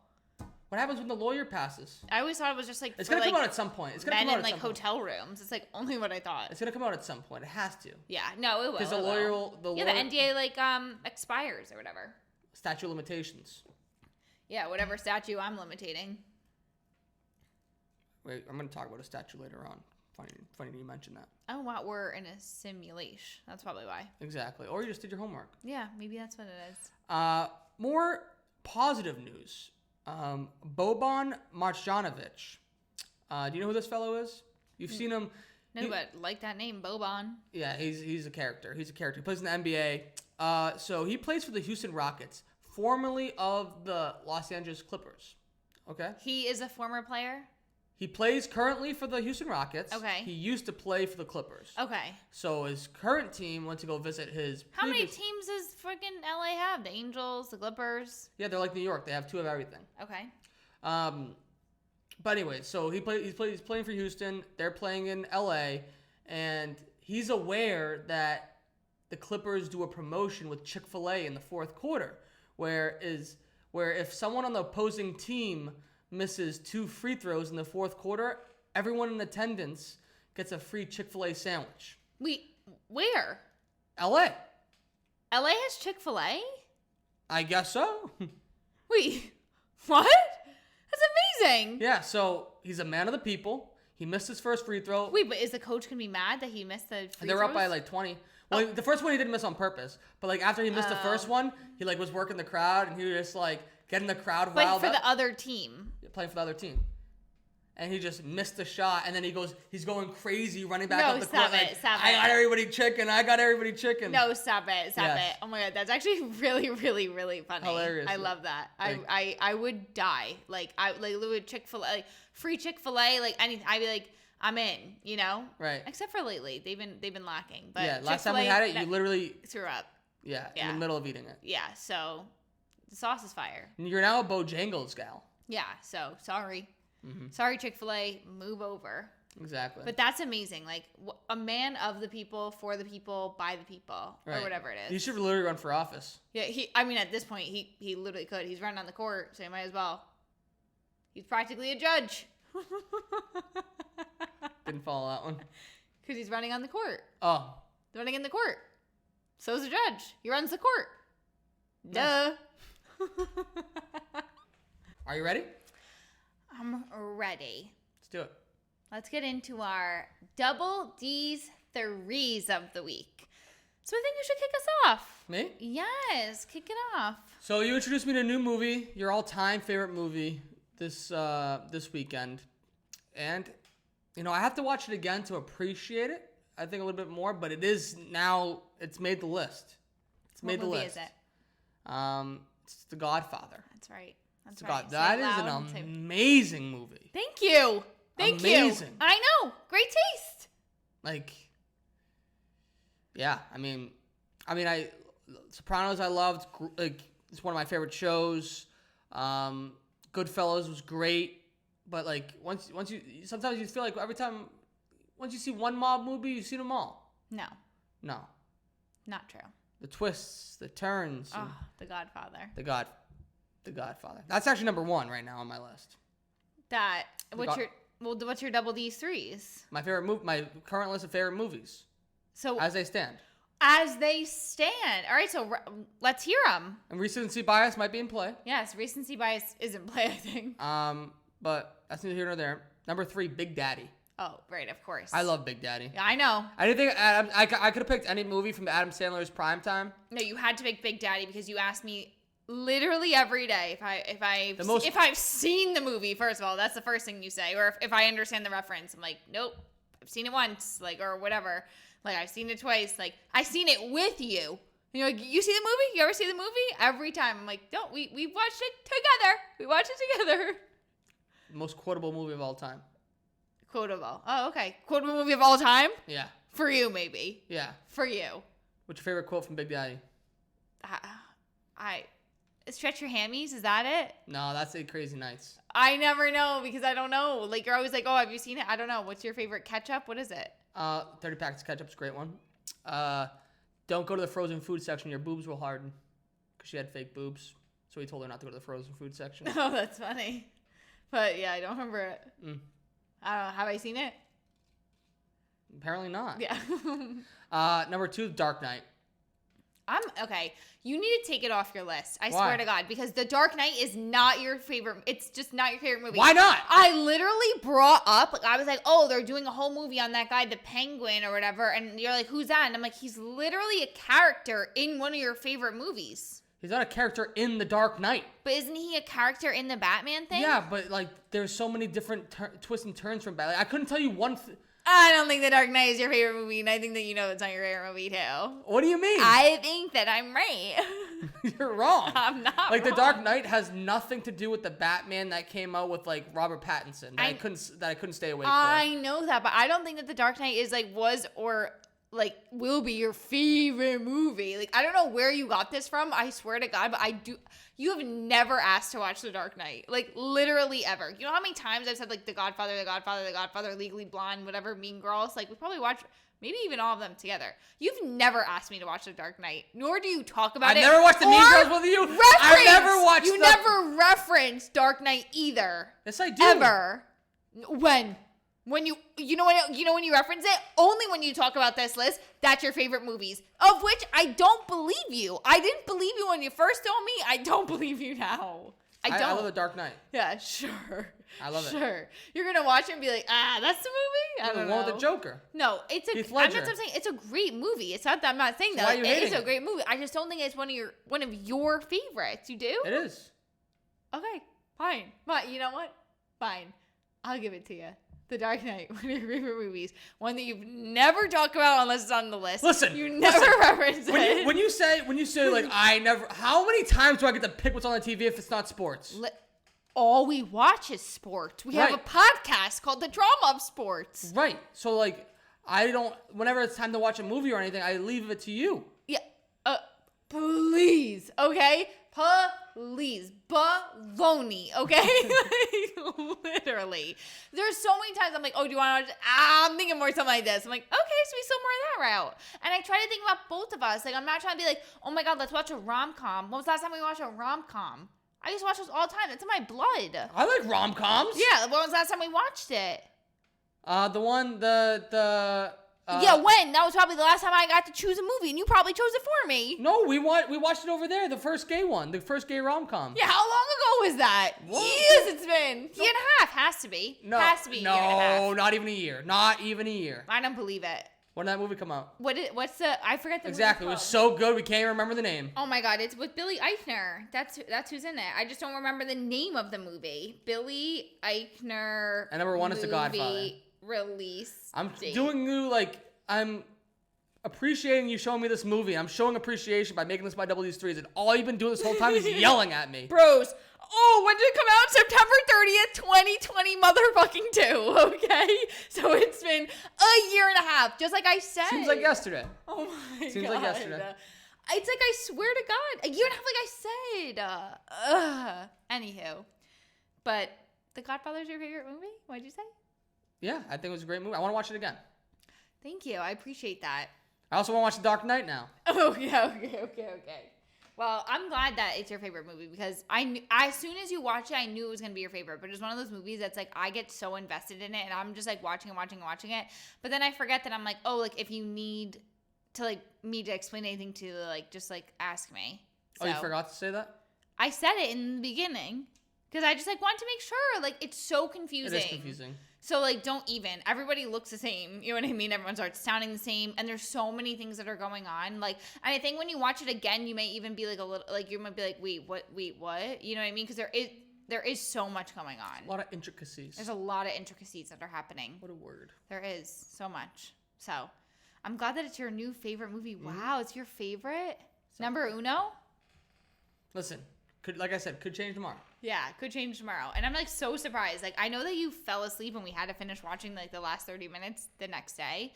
What happens when the lawyer passes? I always thought it was just like it's gonna come out at some point. It's gonna men come out in like hotel rooms. It's like only what I thought. It's gonna come out at some point. It has to. Yeah, no, it will. Because the lawyer will. The NDA like expires or whatever. Statute of limitations. Yeah, whatever statute I'm limiting. Wait, I'm gonna talk about a statute later on. Funny you mentioned that. Oh wow, we're in a simulation. That's probably why. Exactly. Or you just did your homework. Yeah, maybe that's what it is. More positive news. Boban Marjanovic. Do you know who this fellow is? You've seen him. No, but like that name, Boban. Yeah, he's a character. He plays in the NBA. So he plays for the Houston Rockets, formerly of the Los Angeles Clippers. Okay. He is a former player? He plays currently for the Houston Rockets. Okay. He used to play for the Clippers. Okay. So his current team went to go visit his How many teams does freaking LA have? The Angels, the Clippers? Yeah, they're like New York. They have two of everything. Okay. But anyway, so he's playing for Houston. They're playing in LA, and he's aware that the Clippers do a promotion with Chick-fil-A in the fourth quarter, where if someone on the opposing team misses 2 free throws in the fourth quarter, everyone in attendance gets a free Chick-fil-A sandwich. Wait, where? LA. LA has Chick-fil-A? I guess so. Wait, what? That's amazing. Yeah, so he's a man of the people. He missed his first free throw. Wait, but is the coach going to be mad that he missed the free throws? They were up by like 20. Well, the first one he didn't miss on purpose. But like after he missed the first one, he like was working the crowd and he was just like getting the crowd riled up. But for the other team. Playing for the other team. And he just missed the shot, and then he's going crazy, running back up the court. Stop I got everybody chicken. No, stop it. Oh my God, that's actually really, really, really funny. Hilarious. I love that. I would die. Like Chick-fil-A, like free Chick-fil-A, like anything. I'd be like, I'm in, you know? Right. Except for lately, they've been lacking. But yeah, last time we had it, you literally threw up. Yeah, in the middle of eating it. Yeah, so the sauce is fire. And you're now a Bojangles gal. Yeah, so sorry. Mm-hmm. Sorry, Chick-fil-A, move over. Exactly. But that's amazing. Like, a man of the people, for the people, by the people, or whatever it is. You should literally run for office. Yeah, at this point, he literally could. He's running on the court, so he might as well. He's practically a judge. Didn't follow that one. Because he's running on the court. Oh. Running in the court. So's a judge. He runs the court. Duh. Are you ready? I'm ready. Let's do it. Let's get into our double D's threes of the week. So I think you should kick us off. Me? Yes, kick it off. So you introduced me to a new movie, your all-time favorite movie this weekend. And, I have to watch it again to appreciate it, I think a little bit more, but it's made the list. What movie is it? It's The Godfather. That's right. That is an amazing movie. Thank you. Amazing. I know. Great taste. Sopranos I loved. It's one of my favorite shows. Goodfellas was great, but sometimes you feel like once you see one mob movie, you've seen them all. No. No. Not true. The twists, the turns. Oh, The Godfather. The Godfather. That's actually number 1 right now on my list. What's your double D's threes? My current list of favorite movies. So as they stand. As they stand. All right, so let's hear them. And recency bias might be in play. Yes, recency bias is in play, I think. But that's neither here nor there. Number 3, Big Daddy. Oh, right, of course. I love Big Daddy. Yeah, I know. I didn't think I could have picked any movie from Adam Sandler's prime time. No, you had to pick Big Daddy because you asked me literally every day if I've seen the movie. First of all, that's the first thing you say, or if I understand the reference. I'm like, nope, I've seen it once, like, or whatever. Like, I've seen it twice. Like, I've seen it with you. You're like, you see the movie? You ever see the movie? Every time. I'm like, no, we watched it together. We watched it together. Most quotable movie of all time. Quotable. Oh, okay. Quotable movie of all time? Yeah. For you, maybe. Yeah. For you. What's your favorite quote from Big Daddy? Stretch your hammies, is that it? No, that's Eight Crazy Nights. I never know because I don't know. Like, you're always like, oh, have you seen it? I don't know. What's your favorite ketchup? What is it? 30 Packs of Ketchup's a great one. Don't go to the frozen food section. Your boobs will harden. Because she had fake boobs. So he told her not to go to the frozen food section. Oh, that's funny. But, yeah, I don't remember it. I don't know. Have I seen it? Apparently not. Yeah. Number 2, Dark Knight. Okay. You need to take it off your list. I Why? swear to God, because The Dark Knight is not your favorite. It's just not your favorite movie. Why not? I literally brought up, like, I was like, oh, they're doing a whole movie on that guy, the Penguin or whatever. And you're like, who's that? And I'm like, he's literally a character in one of your favorite movies. He's not a character in The Dark Knight. But isn't he a character in the Batman thing? Yeah, but, like, there's so many different twists and turns from Batman. I couldn't tell you one... I don't think The Dark Knight is your favorite movie, and I think that you know it's not your favorite movie, too. What do you mean? I think that I'm right. You're wrong. I'm not Like, wrong. The Dark Knight has nothing to do with the Batman that came out with, like, Robert Pattinson. I couldn't stay away from. I know that, but I don't think that The Dark Knight is, like, was or... like, will be your favorite movie. Like, I don't know where you got this from. I swear to God, but you have never asked to watch The Dark Knight. Like, literally ever. You know how many times I've said, like, The Godfather, Legally Blonde, whatever, Mean Girls? Like, we probably watched maybe even all of them together. You've never asked me to watch The Dark Knight, nor do you talk about it. I've never watched The Mean Girls with you. I've never watched You never referenced Dark Knight either. Yes, I do. Ever. When you when you reference it, only when you talk about this list, that's your favorite movies, of which I don't believe you. I didn't believe you when you first told me. I don't believe you now. I don't. I love The Dark Knight. Yeah, sure. I love it. Sure. You're going to watch it and be like, that's the movie? I don't know. The one with the Joker. No, it's a, Heath I'm Ledger. not saying it's a great movie. It's not that I'm not saying that. Why are you hating It's a it? great movie. I just don't think it's one of your favorites. You do? It is. Okay, fine. But you know what? Fine. I'll give it to you. The Dark Knight, one of your favorite movies. One that you've never talked about unless it's on the list. Listen. You never reference it. When you say like, I never, how many times do I get to pick what's on the TV if it's not sports? All we watch is sports. We have a podcast called The Drama of Sports. Right. So, like, whenever it's time to watch a movie or anything, I leave it to you. Yeah. Please. Okay? Please. Baloney. Okay? Literally. There's so many times I'm like, oh, do you want to watch? I'm thinking more something like this. I'm like, okay, so we still more that route. And I try to think about both of us. Like, I'm not trying to be like, oh my God, let's watch a rom-com. When was the last time we watched a rom-com? I used to watch those all the time. It's in my blood. I like rom-coms. Yeah. When was the last time we watched it? Yeah, when? That was probably the last time I got to choose a movie, and you probably chose it for me. No, we watched it over there, the first gay one, the first gay rom-com. Yeah, how long ago was that? What? Years it's been. Year and a half. Has to be. No, Has to be a year and a half. No, not even a year. Not even a year. I don't believe it. When did that movie come out? I forget the Exactly. It movie was so good, we can't even remember the name. Oh my God, it's with Billy Eichner. That's who's in it. I just don't remember the name of the movie. Billy Eichner. And number 1 is The Godfather. Release. I'm appreciating you showing me this movie. I'm showing appreciation by making this my WS3s, and all you've been doing this whole time is yelling at me. Bros. Oh, when did it come out? September 30th, 2020 motherfucking 2, okay? So it's been a year and a half, just like I said. Seems like yesterday. Oh my God. Seems like yesterday. It's like I swear to God, a year and a half like I said. Anywho. But The Godfather's your favorite movie? What'd you say? Yeah, I think it was a great movie. I want to watch it again. Thank you. I appreciate that. I also want to watch The Dark Knight now. Oh, yeah, okay. Well, I'm glad that it's your favorite movie because as soon as you watch it, I knew it was going to be your favorite. But it's one of those movies that's like, I get so invested in it and I'm just like watching it. But then I forget that I'm like, oh, like if you need to like me to explain anything to like, just like ask me. So, oh, you forgot to say that? I said it in the beginning because I just like want to make sure. Like it's so confusing. It is confusing. So, like, don't even. Everybody looks the same. You know what I mean? Everyone starts sounding the same. And there's so many things that are going on. Like, and I think when you watch it again, you may even be like a little, like, you might be like, wait, what? You know what I mean? Because there is so much going on. A lot of intricacies. There's a lot of intricacies that are happening. What a word. There is so much. So, I'm glad that it's your new favorite movie. Wow, it's your favorite? So, number uno? Listen, like I said, could change tomorrow. Yeah, could change tomorrow. And I'm like so surprised. Like I know that you fell asleep and we had to finish watching like the last 30 minutes the next day.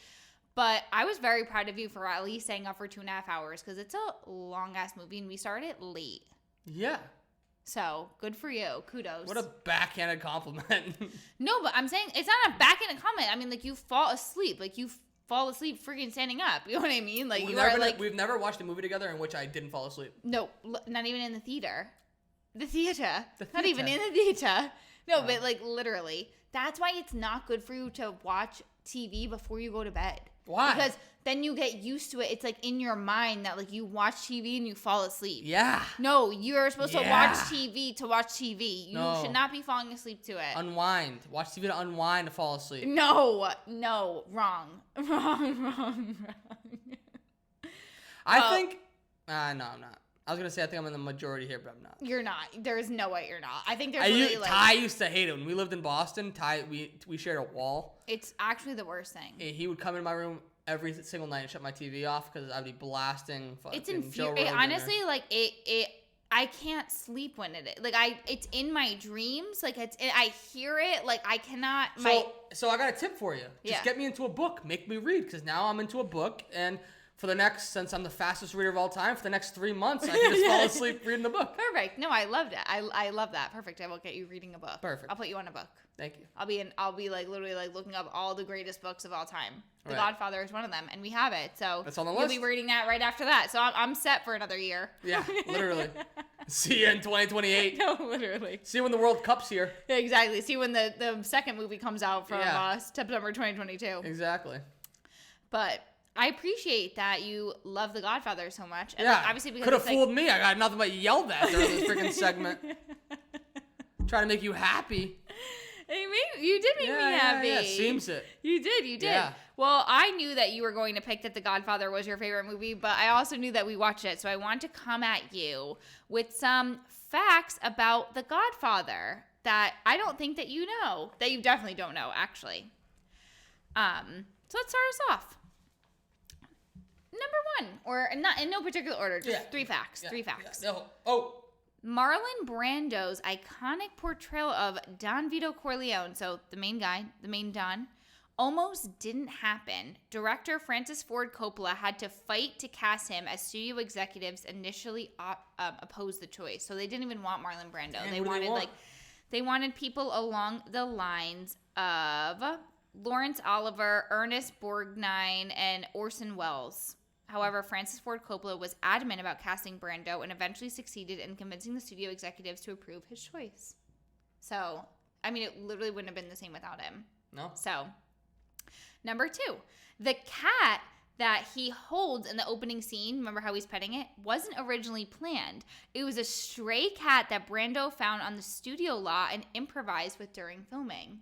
But I was very proud of you for at least staying up for 2.5 hours because it's a long ass movie and we started late. Yeah. So good for you. Kudos. What a backhanded compliment. No, but I'm saying it's not a backhanded comment. I mean, like you fall asleep. Like you fall asleep freaking standing up. You know what I mean? Like we've never watched a movie together in which I didn't fall asleep. No, not even in the theater. The theater. Not even in the theater. No, but like literally. That's why it's not good for you to watch TV before you go to bed. Why? Because then you get used to it. It's like in your mind that like you watch TV and you fall asleep. Yeah. No, you're supposed to watch TV to watch TV. You should not be falling asleep to it. Unwind. Watch TV to unwind to fall asleep. No, wrong. I think, no, I'm not. I was going to say I think I'm in the majority here, but I'm not. You're not. There's no way you're not. I think there's Ty used to hate it. When we lived in Boston, Ty, we shared a wall. It's actually the worst thing. He would come in my room every single night and shut my TV off because I'd be blasting fucking It's infuriating. Honestly, like, I can't sleep when it is. Like, it's in my dreams. Like, I hear it. Like, I cannot. So I got a tip for you. Just get me into a book. Make me read because now I'm into a book and since I'm the fastest reader of all time, for the next 3 months, I can just fall asleep reading the book. Perfect. No, I loved it. I love that. Perfect. I will get you reading a book. Perfect. I'll put you on a book. Thank you. I'll be like literally like looking up all the greatest books of all time. The Godfather is one of them, and we have it. So that's on the list. You'll be reading that right after that. So I'm set for another year. Yeah, literally. See you in 2028. No, literally. See you when the World Cup's here. Yeah, exactly. See when the second movie comes out from September 2022. Exactly. But I appreciate that you love The Godfather so much. And yeah, like, obviously because could have fooled me. I got nothing but yelled at during this freaking segment. Trying to make you happy. You did make me happy. Yeah, seems it. You did. Yeah. Well, I knew that you were going to pick that The Godfather was your favorite movie, but I also knew that we watched it. So I want to come at you with some facts about The Godfather that I don't think that you know, that you definitely don't know, actually. So let's start us off. Number one, or not in no particular order, just 3 facts. Yeah. 3 facts. Yeah. Oh. Marlon Brando's iconic portrayal of Don Vito Corleone, so the main guy, the main Don, almost didn't happen. Director Francis Ford Coppola had to fight to cast him as studio executives initially opposed the choice. So they didn't even want Marlon Brando. They wanted people along the lines of Laurence Olivier, Ernest Borgnine, and Orson Welles. However, Francis Ford Coppola was adamant about casting Brando and eventually succeeded in convincing the studio executives to approve his choice. So, I mean, it literally wouldn't have been the same without him. No. So, number 2, the cat that he holds in the opening scene, remember how he's petting it, wasn't originally planned. It was a stray cat that Brando found on the studio lot and improvised with during filming.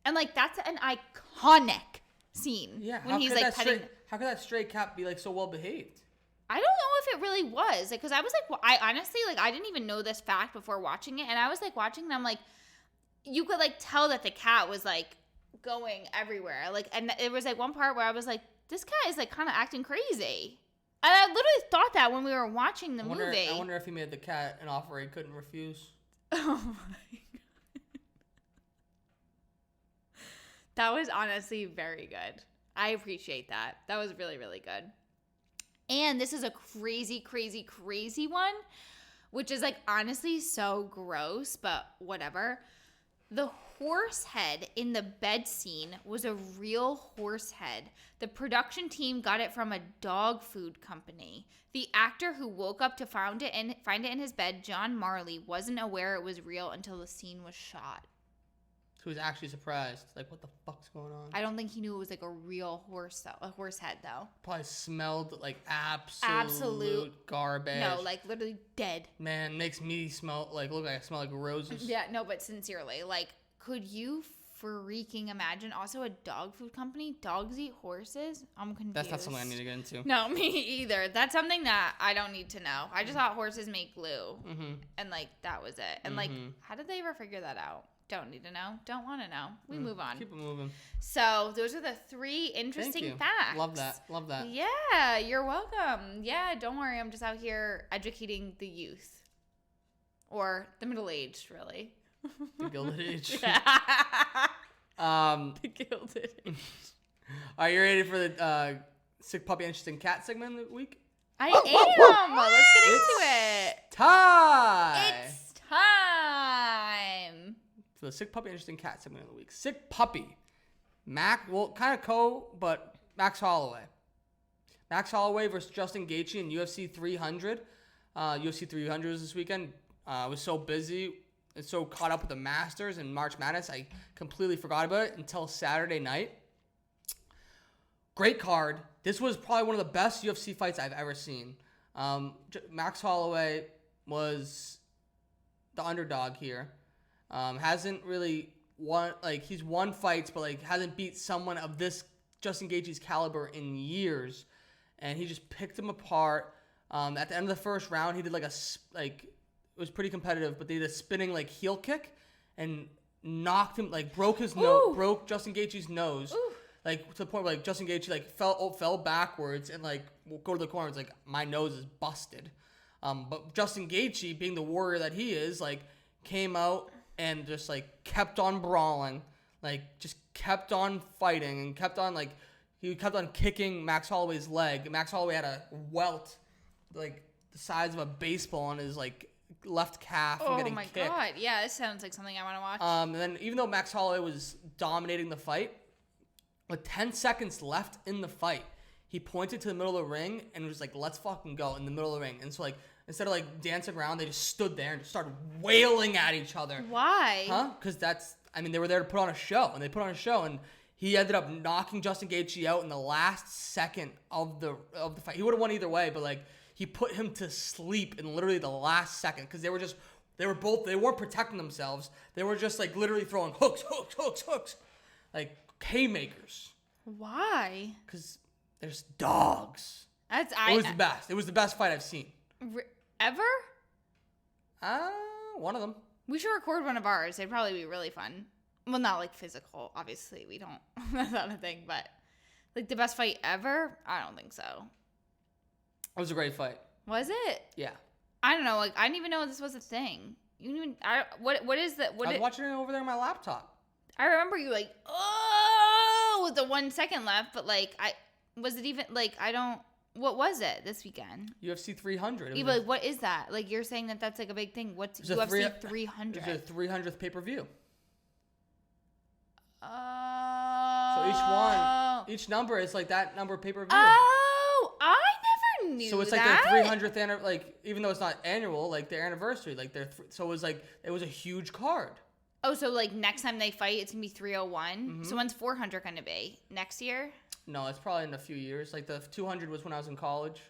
And, like, that's an iconic scene. Yeah, when he's like petting. How could that stray cat be like so well behaved? I don't know if it really was, because I was like, well, I honestly like I didn't even know this fact before watching it, and I was like watching, and I'm like, you could like tell that the cat was like going everywhere, like, and it was like one part where I was like, this cat is like kind of acting crazy, and I literally thought that when we were watching the movie. I wonder if he made the cat an offer he couldn't refuse. Oh my god, that was honestly very good. I appreciate that. That was really, really good. And this is a crazy, crazy, crazy one, which is like honestly so gross, but whatever. The horse head in the bed scene was a real horse head. The production team got it from a dog food company. The actor who woke up to find it in his bed, John Marley, wasn't aware it was real until the scene was shot. So he was actually surprised. Like, what the fuck's going on? I don't think he knew it was like a real horse, though. A horse head, though. Probably smelled like absolute garbage. No, like literally dead. Man, makes me smell like, look like I smell like roses. Yeah, no, but sincerely, like, could you freaking imagine? Also, a dog food company? Dogs eat horses? I'm confused. That's not something I need to get into. No, me either. That's something that I don't need to know. I just thought horses make glue. Mm-hmm. And, like, that was it. And, like, how did they ever figure that out? Don't need to know. Don't want to know. We move on. Keep it moving. So those are the 3 interesting facts. Love that. Love that. Yeah, you're welcome. Yeah, don't worry. I'm just out here educating the youth. Or the middle-aged, really. The Gilded Age. The Gilded Age. Are you ready for the Sick Puppy Interesting Cat segment of the week? I am. Let's get into it. Time. It's time. For the Sick Puppy Interesting Cat segment of the week. Sick Puppy. Kind of but Max Holloway. Max Holloway versus Justin Gaethje in UFC 300. UFC 300 was this weekend. I was so busy and so caught up with the Masters and March Madness, I completely forgot about it until Saturday night. Great card. This was probably one of the best UFC fights I've ever seen. Max Holloway was the underdog here. Hasn't really won, like, he's won fights, but like hasn't beat someone of this Justin Gaethje's caliber in years, and he just picked him apart. At the end of the first round, he did it was pretty competitive, but they did a spinning like heel kick and knocked him, like broke Justin Gaethje's nose. Ooh. Like to the point where like Justin Gaethje like fell backwards and like will go to the corner. It's like, my nose is busted. But Justin Gaethje, being the warrior that he is, like came out and just like kept on brawling, like just kept on fighting and kept on kicking Max Holloway's leg. Max Holloway had a welt like the size of a baseball on his like left calf. Oh getting my kicked. God! Yeah, this sounds like something I want to watch. And then even though Max Holloway was dominating the fight, with 10 seconds left in the fight, he pointed to the middle of the ring and was like, "Let's fucking go," in the middle of the ring. And so like instead of like dancing around, they just stood there and just started wailing at each other. Why? Huh? Because they were there to put on a show, and they put on a show, and he ended up knocking Justin Gaethje out in the last second of the fight. He would have won either way, but like he put him to sleep in literally the last second because they weren't protecting themselves. They were just like literally throwing hooks, like haymakers. Why? Because there's dogs. It was the best. It was the best fight I've seen. Ever? One of them. We should record one of ours. It'd probably be really fun. Well, not like physical. Obviously, we don't. That's not a thing. But like the best fight ever? I don't think so. It was a great fight. Was it? Yeah. I don't know. Like I didn't even know this was a thing. You didn't even. What is that? I was watching it over there on my laptop. I remember you like, with the 1 second left, but like was it even like I don't. What was it this weekend? UFC 300. Yeah, but like, what is that? Like you're saying that's like a big thing. What's UFC 300? It's the 300th pay-per-view. Oh. So each number is like that number of pay-per-view. Oh, I never knew that. So it's like their 300th like even though it's not annual, like their anniversary, like so it was like it was a huge card. Oh, so like next time they fight, it's gonna be 301. Mm-hmm. So when's 400 gonna be? Next year? No, it's probably in a few years. Like the 200 was when I was in college.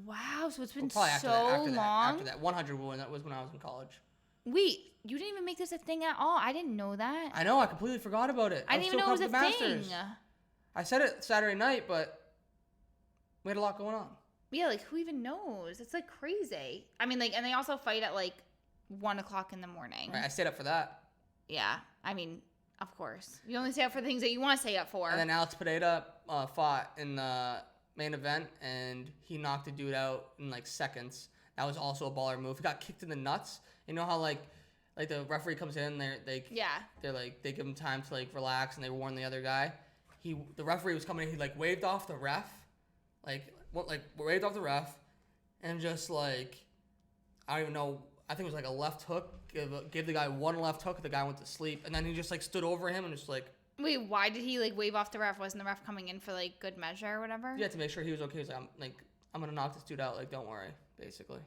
Wow, so it's been so long. After that, 100 was when I was in college. Wait, you didn't even make this a thing at all. I didn't know that. I know. I completely forgot about it. I didn't even know it was a thing. I said it Saturday night, but we had a lot going on. Yeah, like who even knows? It's like crazy. I mean, like, and they also fight at like 1:00 in the morning. Right, I stayed up for that. Yeah, I mean, of course. You only stay up for things that you want to stay up for. And then Alex Pineda fought in the main event, and he knocked the dude out in like seconds. That was also a baller move. He got kicked in the nuts. You know how like the referee comes in, they give him time to like relax, and they warn the other guy. The referee was coming in. He like waved off the ref, waved off the ref, and just like I don't even know I think it was like a left hook. Gave the guy one left hook. The guy went to sleep, and then he just like stood over him and just like. Wait, why did he like wave off the ref? Wasn't the ref coming in for like good measure or whatever? Yeah, to make sure he was okay. He was like, I'm gonna knock this dude out. Like, don't worry, basically.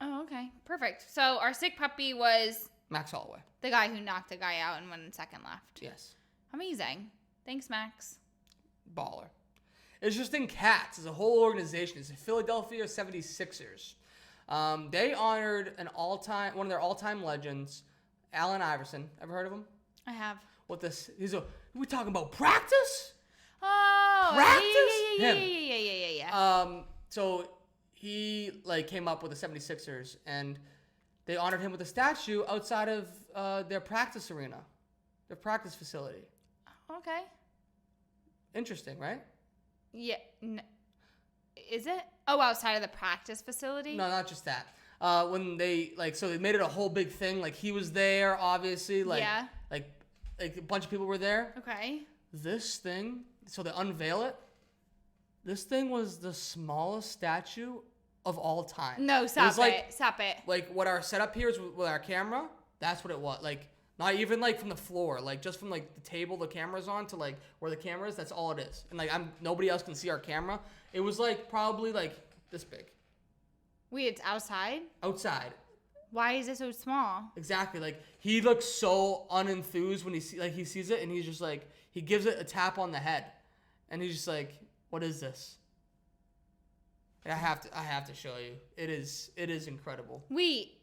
Oh, okay, perfect. So our sick puppy was Max Holloway, the guy who knocked the guy out and went in second left. Yes. Amazing. Thanks, Max. Baller. Interesting Cats is a whole organization. It's the Philadelphia 76ers. They honored one of their all-time legends, Allen Iverson. Ever heard of him? I have. What this? We talking about practice? Oh, Practice? Yeah. So he like came up with the 76ers, and they honored him with a statue outside of their practice arena, their practice facility. Okay. Interesting, right? Yeah. Is it? Oh, outside of the practice facility? No, not just that. When they so they made it a whole big thing. Like he was there, obviously. Like a bunch of people were there. Okay. This thing, so they unveil it. This thing was the smallest statue of all time. No, stop it. Stop it. Like what our setup here is with our camera. That's what it was. Like not even like from the floor. Like just from like the table the camera's on to like where the camera is. That's all it is. And like nobody else can see our camera. It was like probably like this big. Wait, it's outside? Outside. Why is it so small? Exactly. Like he looks so unenthused when he sees it, and he's just like he gives it a tap on the head, and he's just like, "What is this?" I have to show you. It is incredible. Wait.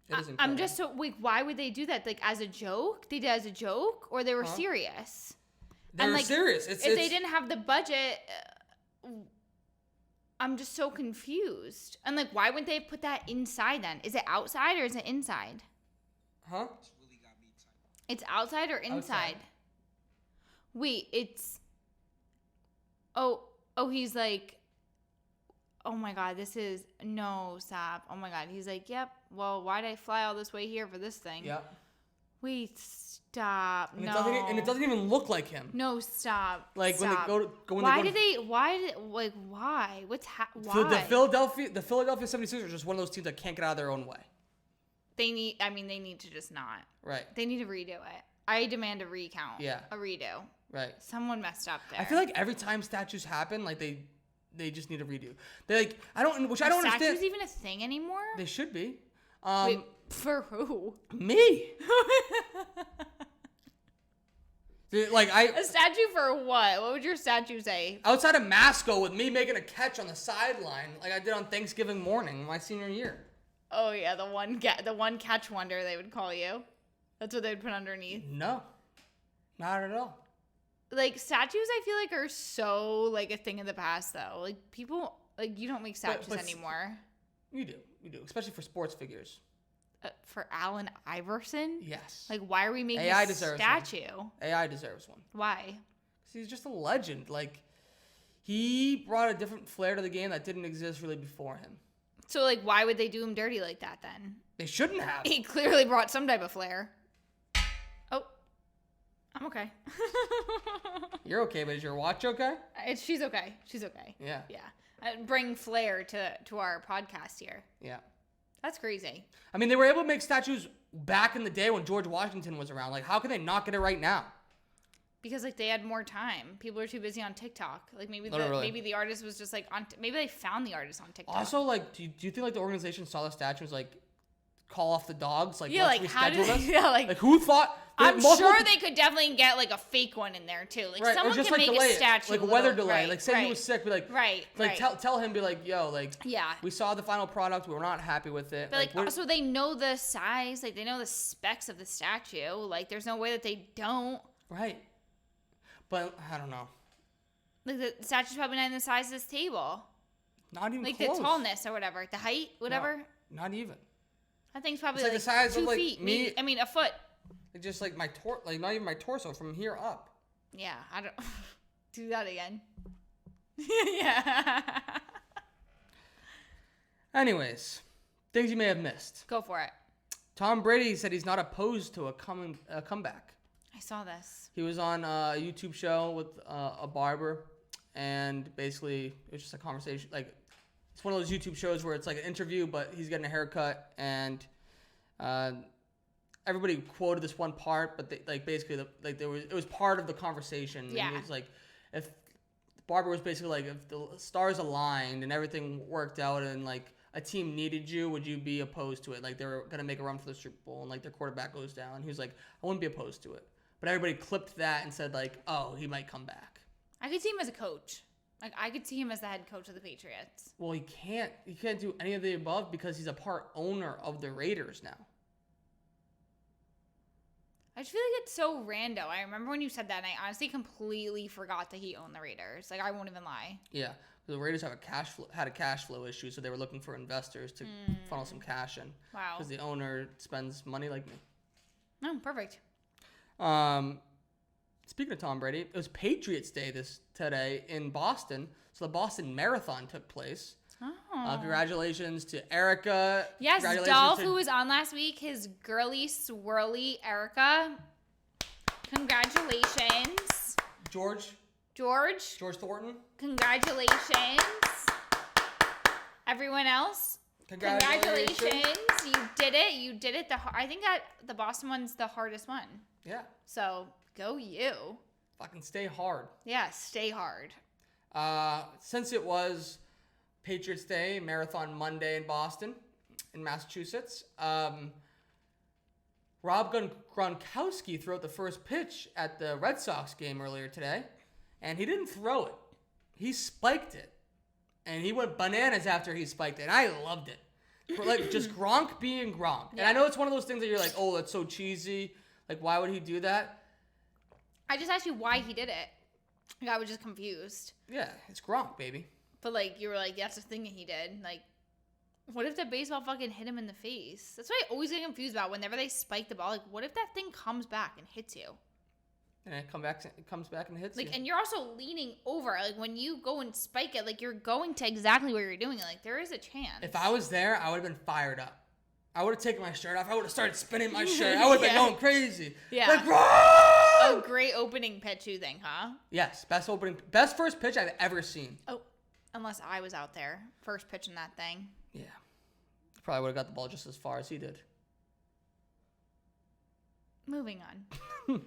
It is incredible. I'm just so why would they do that? Like as a joke? They did it as a joke, or they were serious? They were serious. If they didn't have the budget. I'm just so confused. And like, why wouldn't they put that inside then? Is it outside or is it inside? Huh? It's outside or inside? Outside. Wait, it's. Oh, he's like. Oh my God, this is. No, stop. Oh my God. He's like, yep. Well, why'd I fly all this way here for this thing? Yep. Wait, stop. And No. It doesn't even look like him. No, stop. Like stop. when they go. Why? Why? Why? The Philadelphia 76ers are just one of those teams that can't get out of their own way. They need to just not. Right. They need to redo it. I demand a recount. Yeah. A redo. Right. Someone messed up there. I feel like every time statues happen, like they just need a redo. They like I don't understand. Statues even a thing anymore? They should be. Wait, for who? Me. Dude, like a statue for what? What would your statue say? Outside of Masco with me making a catch on the sideline, like I did on Thanksgiving morning my senior year. Oh yeah, the one catch wonder they would call you. That's what they would put underneath. No, not at all. Like statues, I feel like are so like a thing of the past though. Like people, like you don't make statues anymore. You do, especially for sports figures. For Allen Iverson? Yes. Like, why are we making AI a statue? AI deserves one. Why? Because he's just a legend. Like, he brought a different flair to the game that didn't exist really before him. So, like, why would they do him dirty like that then? They shouldn't have. He clearly brought some type of flair. Oh. I'm okay. You're okay, but is your watch okay? She's okay. She's okay. Yeah. Yeah. Bring flair to our podcast here. Yeah. That's crazy. I mean, they were able to make statues back in the day when George Washington was around. Like, how can they not get it right now? Because like they had more time. People are too busy on TikTok. Like maybe maybe the artist was just like on. Maybe they found the artist on TikTok. Also, like, do you think like the organization saw the statue and was like, call off the dogs? Like, yeah, let's like reschedule how did this? yeah, like who thought? I'm sure they could definitely get like a fake one in there too. Like someone just, can like, make delay a statue, like a weather delay. Like say he was sick, be like, tell him, be like, yo, like, yeah, we saw the final product, we were not happy with it. But like also they know the size, like they know the specs of the statue. Like there's no way that they don't. Right. But I don't know. Like the statue's probably not even the size of this table. Not even like close. the tallness or whatever, the height, whatever. No, not even. I think it's probably like the size 2 of like feet. me. I mean, a foot. Like just like my like not even my torso from here up. Yeah, I don't do that again. Yeah. Anyways, things you may have missed. Go for it. Tom Brady said he's not opposed to a comeback. I saw this. He was on a YouTube show with a barber, and basically it was just a conversation. Like, It's one of those YouTube shows where it's like an interview, but he's getting a haircut, and everybody quoted this one part, but it was part of the conversation. Yeah. And it's like, if the barber was basically like, if the stars aligned and everything worked out, and like a team needed you, would you be opposed to it? Like, they were gonna make a run for the Super Bowl, and like their quarterback goes down. He was like, I wouldn't be opposed to it. But everybody clipped that and said like, oh, he might come back. I could see him as a coach. Like, I could see him as the head coach of the Patriots. Well, he can't do any of the above because he's a part owner of the Raiders now. I just feel like it's so rando. I remember when you said that, and I honestly completely forgot that he owned the Raiders. Like, I won't even lie. Yeah, the Raiders had a cash flow issue, so they were looking for investors to funnel some cash in. Wow. Because the owner spends money like me. Oh, perfect. Speaking of Tom Brady, it was Patriots Day today in Boston, so the Boston Marathon took place. Oh. Congratulations to Erica. Yes, Dolph, who was on last week, his girly swirly Erica. Congratulations. George Thornton. Congratulations. Everyone else. Congratulations. You did it. You did it. I think that the Boston one's the hardest one. Yeah. So go you. Fucking stay hard. Yeah, stay hard. Since it was Patriots Day, Marathon Monday in Boston, in Massachusetts, Rob Gronkowski threw out the first pitch at the Red Sox game earlier today, and he didn't throw it. He spiked it, and he went bananas after he spiked it, and I loved it. For like just Gronk being Gronk. Yeah. And I know it's one of those things that you're like, oh, that's so cheesy. Like, why would he do that? I just asked you why he did it. Like, I was just confused. Yeah, it's Gronk, baby. But, like, you were like, that's the thing that he did. Like, what if the baseball fucking hit him in the face? That's what I always get confused about whenever they spike the ball. Like, what if that thing comes back and hits you? And it comes back and hits you. Like, and you're also leaning over. Like, when you go and spike it, like, you're going to exactly where you're doing it. Like, there is a chance. If I was there, I would have been fired up. I would have taken my shirt off. I would have started spinning my shirt. I would have been going crazy. Yeah. Like, Gronk! A great opening pitch, you think, huh? Yes. Best first pitch I've ever seen. Oh, unless I was out there. First pitch in that thing. Yeah. Probably would have got the ball just as far as he did. Moving on.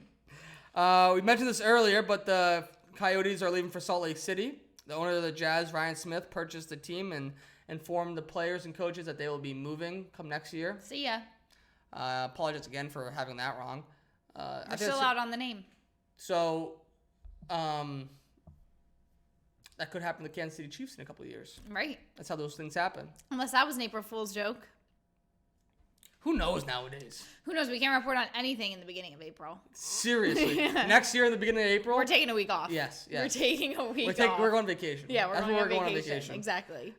We mentioned this earlier, but the Coyotes are leaving for Salt Lake City. The owner of the Jazz, Ryan Smith, purchased the team and informed the players and coaches that they will be moving come next year. See ya. Apologize again for having that wrong. We're still out on the name. So, that could happen to the Kansas City Chiefs in a couple of years. Right. That's how those things happen. Unless that was an April Fool's joke. Who knows nowadays? Who knows? We can't report on anything in the beginning of April. Seriously. Next year in the beginning of April? We're taking a week off. Yes. We're taking a week off. We're going on vacation. Yeah, we're going on vacation. Exactly.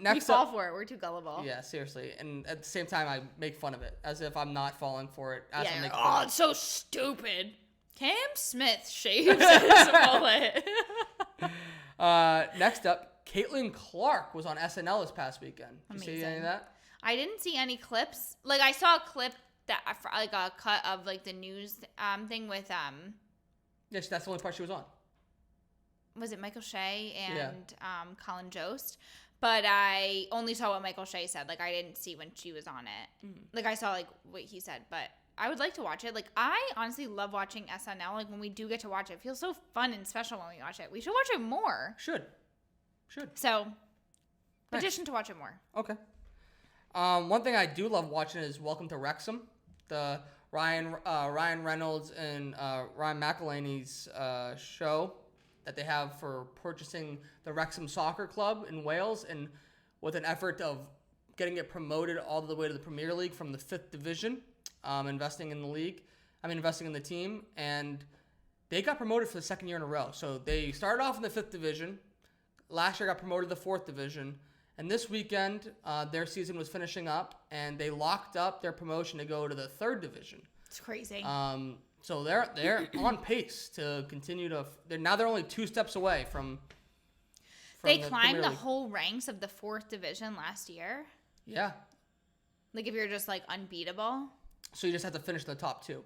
Next we fall for it. We're too gullible. Yeah, seriously. And at the same time, I make fun of it. As if I'm not falling for it. It's so stupid. Cam Smith shaves his mullet. Next up, Caitlin Clark was on SNL this past weekend. Did you see any of that? I didn't see any clips. Like, I saw a clip that, like, a cut of, like, the news thing with, Yes, that's the only part she was on. Was it Michael Shea and Colin Jost? But I only saw what Michael Shea said. Like, I didn't see when she was on it. Like, I saw, like, what he said. But I would like to watch it. Like, I honestly love watching SNL. Like, when we do get to watch it, it feels so fun and special when we watch it. We should watch it more. Should. So, petition to watch it more. Okay. One thing I do love watching is Welcome to Wrexham, the Ryan Reynolds and Ryan McElhaney's show that they have for purchasing the Wrexham Soccer Club in Wales, and with an effort of getting it promoted all the way to the Premier League from the 5th Division, investing in the team, and they got promoted for the second year in a row. So they started off in the 5th Division, last year got promoted to the 4th Division, and this weekend, their season was finishing up, and they locked up their promotion to go to the 3rd Division. It's crazy. So they're on pace to continue to. They're only 2 steps away from they climbed the whole ranks of the 4th Division last year. Yeah. Like, if you're just, like, unbeatable. So you just have to finish the top 2.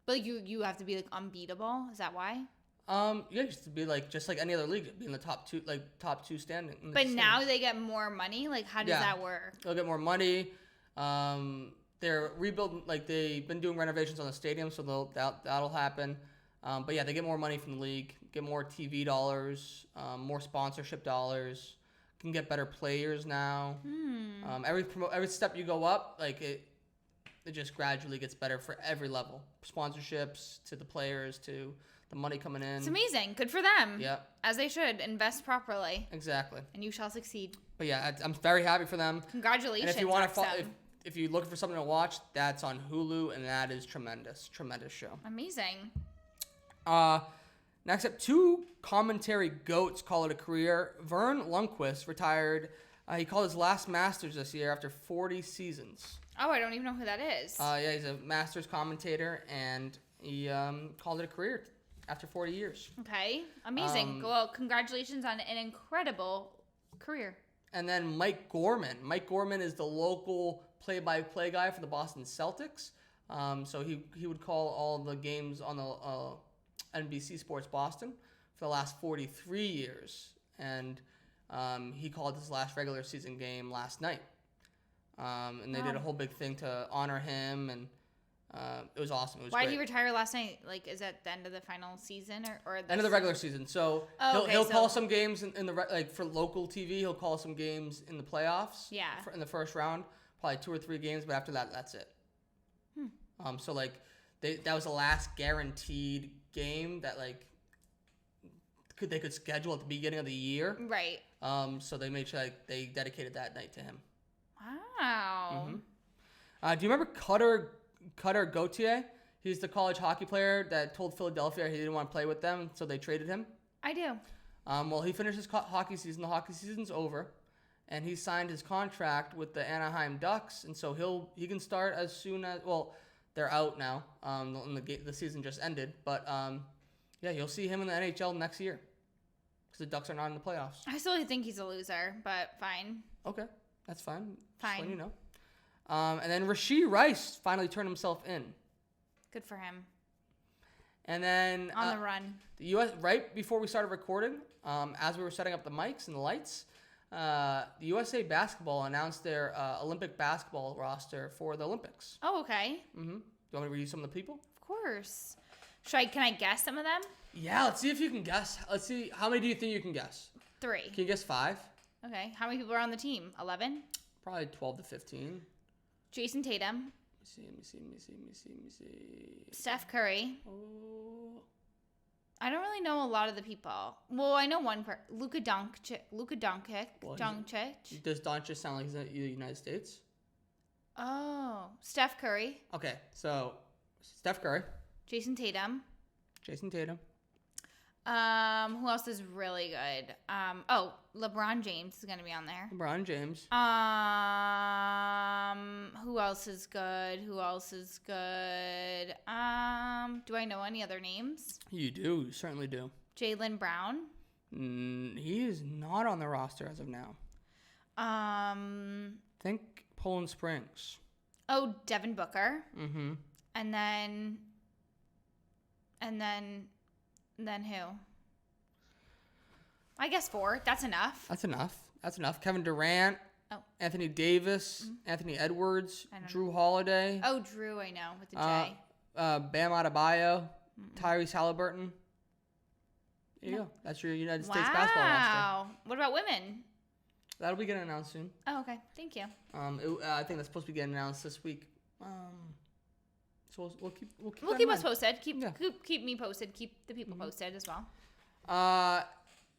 But you have to be, like, unbeatable. Is that why? Yeah, just to be just like any other league, be in the top two standing. But now they get more money. Like, how does that work? They'll get more money. They're rebuilding. Like, they've been doing renovations on the stadium, so that'll happen. But yeah, they get more money from the league, get more TV dollars, more sponsorship dollars. Can get better players now. Every step you go up, it just gradually gets better for every level. Sponsorships to the players to the money coming in. It's amazing. Good for them. Yeah. As they should. Invest properly. Exactly. And you shall succeed. But yeah, I'm very happy for them. Congratulations. And if you want to if you're looking for something to watch, that's on Hulu, and that is tremendous. Tremendous show. Amazing. Next up, two commentary goats call it a career. Vern Lundquist retired. He called his last Masters this year after 40 seasons. Oh, I don't even know who that is. Yeah, he's a Masters commentator, and he called it a career after 40 years. Okay, amazing. Well, congratulations on an incredible career. And then Mike Gorman. Mike Gorman is the local play-by-play guy for the Boston Celtics. So he would call all the games on the NBC Sports Boston for the last 43 years. And he called his last regular season game last night. And they did a whole big thing to honor him, and it was awesome. It was Why great. did he retire last night? Like, is that the end of the final season or end of the regular season? So he'll call some games in the for local TV. He'll call some games in the playoffs. Yeah. In the first round, probably 2 or 3 games, but after that, that's it. So that was the last guaranteed game that they could schedule at the beginning of the year. Right. So they made sure they dedicated that night to him. Wow. Mm-hmm. Do you remember Cutter Gauthier? He's the college hockey player that told Philadelphia he didn't want to play with them, so they traded him. I do. Well, he finished his hockey season. The hockey season's over, and he signed his contract with the Anaheim Ducks, and so he can start as soon as they're out now. The season just ended, but yeah, you'll see him in the NHL next year because the Ducks are not in the playoffs. I still think he's a loser, but fine. Okay, that's fine. Fine. Just letting you know. And then Rashee Rice finally turned himself in. Good for him. And then on the run. The U.S. right before we started recording, as we were setting up the mics and the lights, the USA Basketball announced their Olympic basketball roster for the Olympics. Oh, okay. Mm-hmm. Do you want me to read you some of the people? Of course. Can I guess some of them? Yeah, let's see if you can guess. Let's see. How many do you think you can guess? 3. Can you guess 5? Okay. How many people are on the team? 11? Probably 12 to 15. Jason Tatum. Let me see. Steph Curry. Oh. I don't really know a lot of the people. Well, I know one person. Luka Doncic. Does Doncic sound like he's in the United States? Oh. Steph Curry. Okay, so Steph Curry. Jason Tatum. Who else is really good? LeBron James is gonna be on there. LeBron James. Who else is good? Do I know any other names? You do. You certainly do. Jaylen Brown. He is not on the roster as of now. Think Poland Springs. Oh, Devin Booker. Mm-hmm. And then who? I guess 4. That's enough. That's enough. Kevin Durant. Oh. Anthony Davis. Mm-hmm. Anthony Edwards. Drew Holiday. Oh, Drew, I know, with the J. Bam Adebayo. Tyrese Halliburton. There you go. That's your United States basketball roster. Wow. What about women? That'll be getting announced soon. Oh, okay. Thank you. I think that's supposed to be getting announced this week. So we'll keep us posted. Keep me posted. Keep the people posted as well.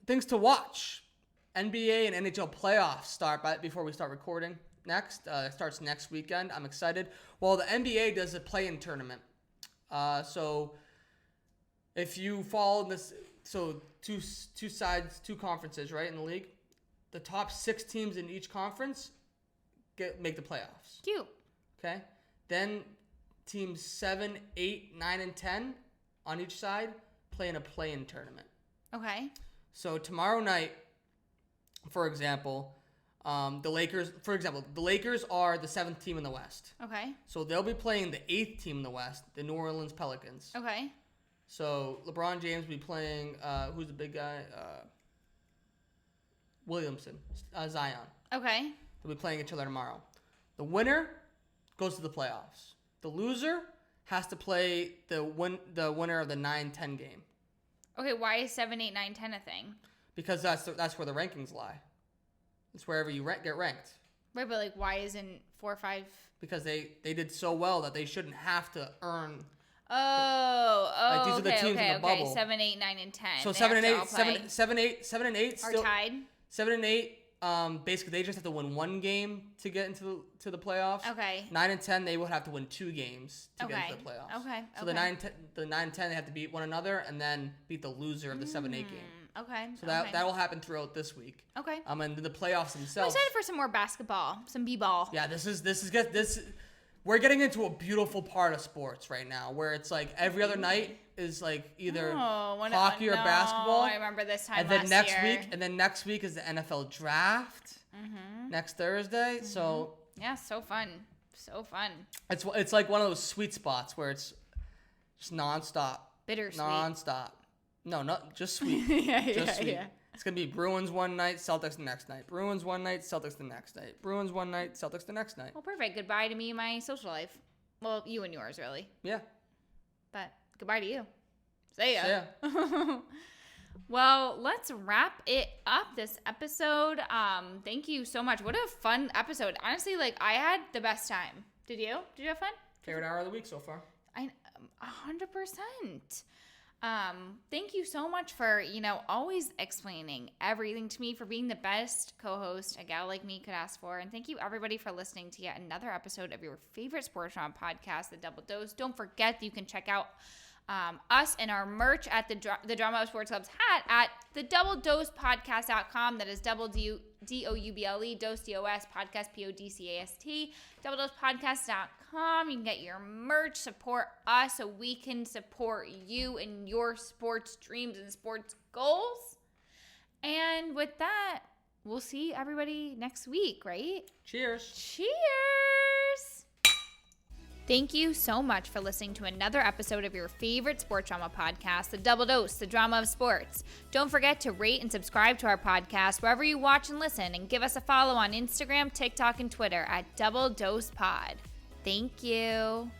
Things to watch: NBA and NHL playoffs start before we start recording. Next, it starts next weekend. I'm excited. Well, the NBA does a play-in tournament. So if you follow this, so two sides, 2 conferences, right, in the league. The top 6 teams in each conference make the playoffs. Cute. Okay. Then teams 7, 8, 9, and 10 on each side play in a play-in tournament. Okay. So tomorrow night, for example, the Lakers are the 7th team in the West. Okay. So they'll be playing the 8th team in the West, the New Orleans Pelicans. Okay. So LeBron James will be playing, who's the big guy? Williamson, Zion. Okay. They'll be playing each other tomorrow. The winner goes to the playoffs. The loser has to play the winner of the 9-10 game. Okay, why is 7, 8, 9, 10 a thing? Because that's where the rankings lie. It's wherever you get ranked. Right, but like, why isn't 4, 5? Because they did so well that they shouldn't have to earn. Like these are the teams in the bubble. 7, 8, 9, and 10. So 7 and 8, 7 and 8 are still tied. 7 and 8. Basically, they just have to win one game to get into the playoffs. Okay. 9 and 10, they would have to win 2 games to get into the playoffs. Okay. So the 9 and 10, they have to beat one another and then beat the loser of the 7-8 game. Okay. So that will happen throughout this week. Okay. And the playoffs themselves. I'm excited for some more basketball, some b-ball. Yeah, we're getting into a beautiful part of sports right now, where it's like every other night is like either hockey or basketball. I remember this time and then last next week is the NFL draft. Next Thursday. So yeah, so fun. It's like one of those sweet spots where it's just nonstop. Bittersweet. Nonstop. No, not just sweet. Sweet. Yeah. It's going to be Bruins one night, Celtics the next night. Bruins one night, Celtics the next night. Bruins one night, Celtics the next night. Well, perfect. Goodbye to me and my social life. Well, you and yours, really. Yeah. But goodbye to you. See ya. See ya. Well, let's wrap it up this episode. Thank you so much. What a fun episode. Honestly, like, I had the best time. Did you? Did you have fun? Favorite hour of the week so far. 100%. Thank you so much for, always explaining everything to me, for being the best co-host a gal like me could ask for. And thank you, everybody, for listening to yet another episode of your favorite sports drama podcast, The Double Dose. Don't forget that you can check out us and our merch at the Drama of Sports Club's hat at thedoubledosepodcast.com. That is double D-O-U-B-L-E, dose, D-O-S, podcast, P-O-D-C-A-S-T, doubledosepodcast.com. You can get your merch, support us so we can support you in your sports dreams and sports goals. And with that, we'll see everybody next week, right? Cheers. Cheers. Thank you so much for listening to another episode of your favorite sports drama podcast, The Double Dose, the drama of sports. Don't forget to rate and subscribe to our podcast wherever you watch and listen, and give us a follow on Instagram, TikTok, and Twitter at Double Dose Pod. Thank you.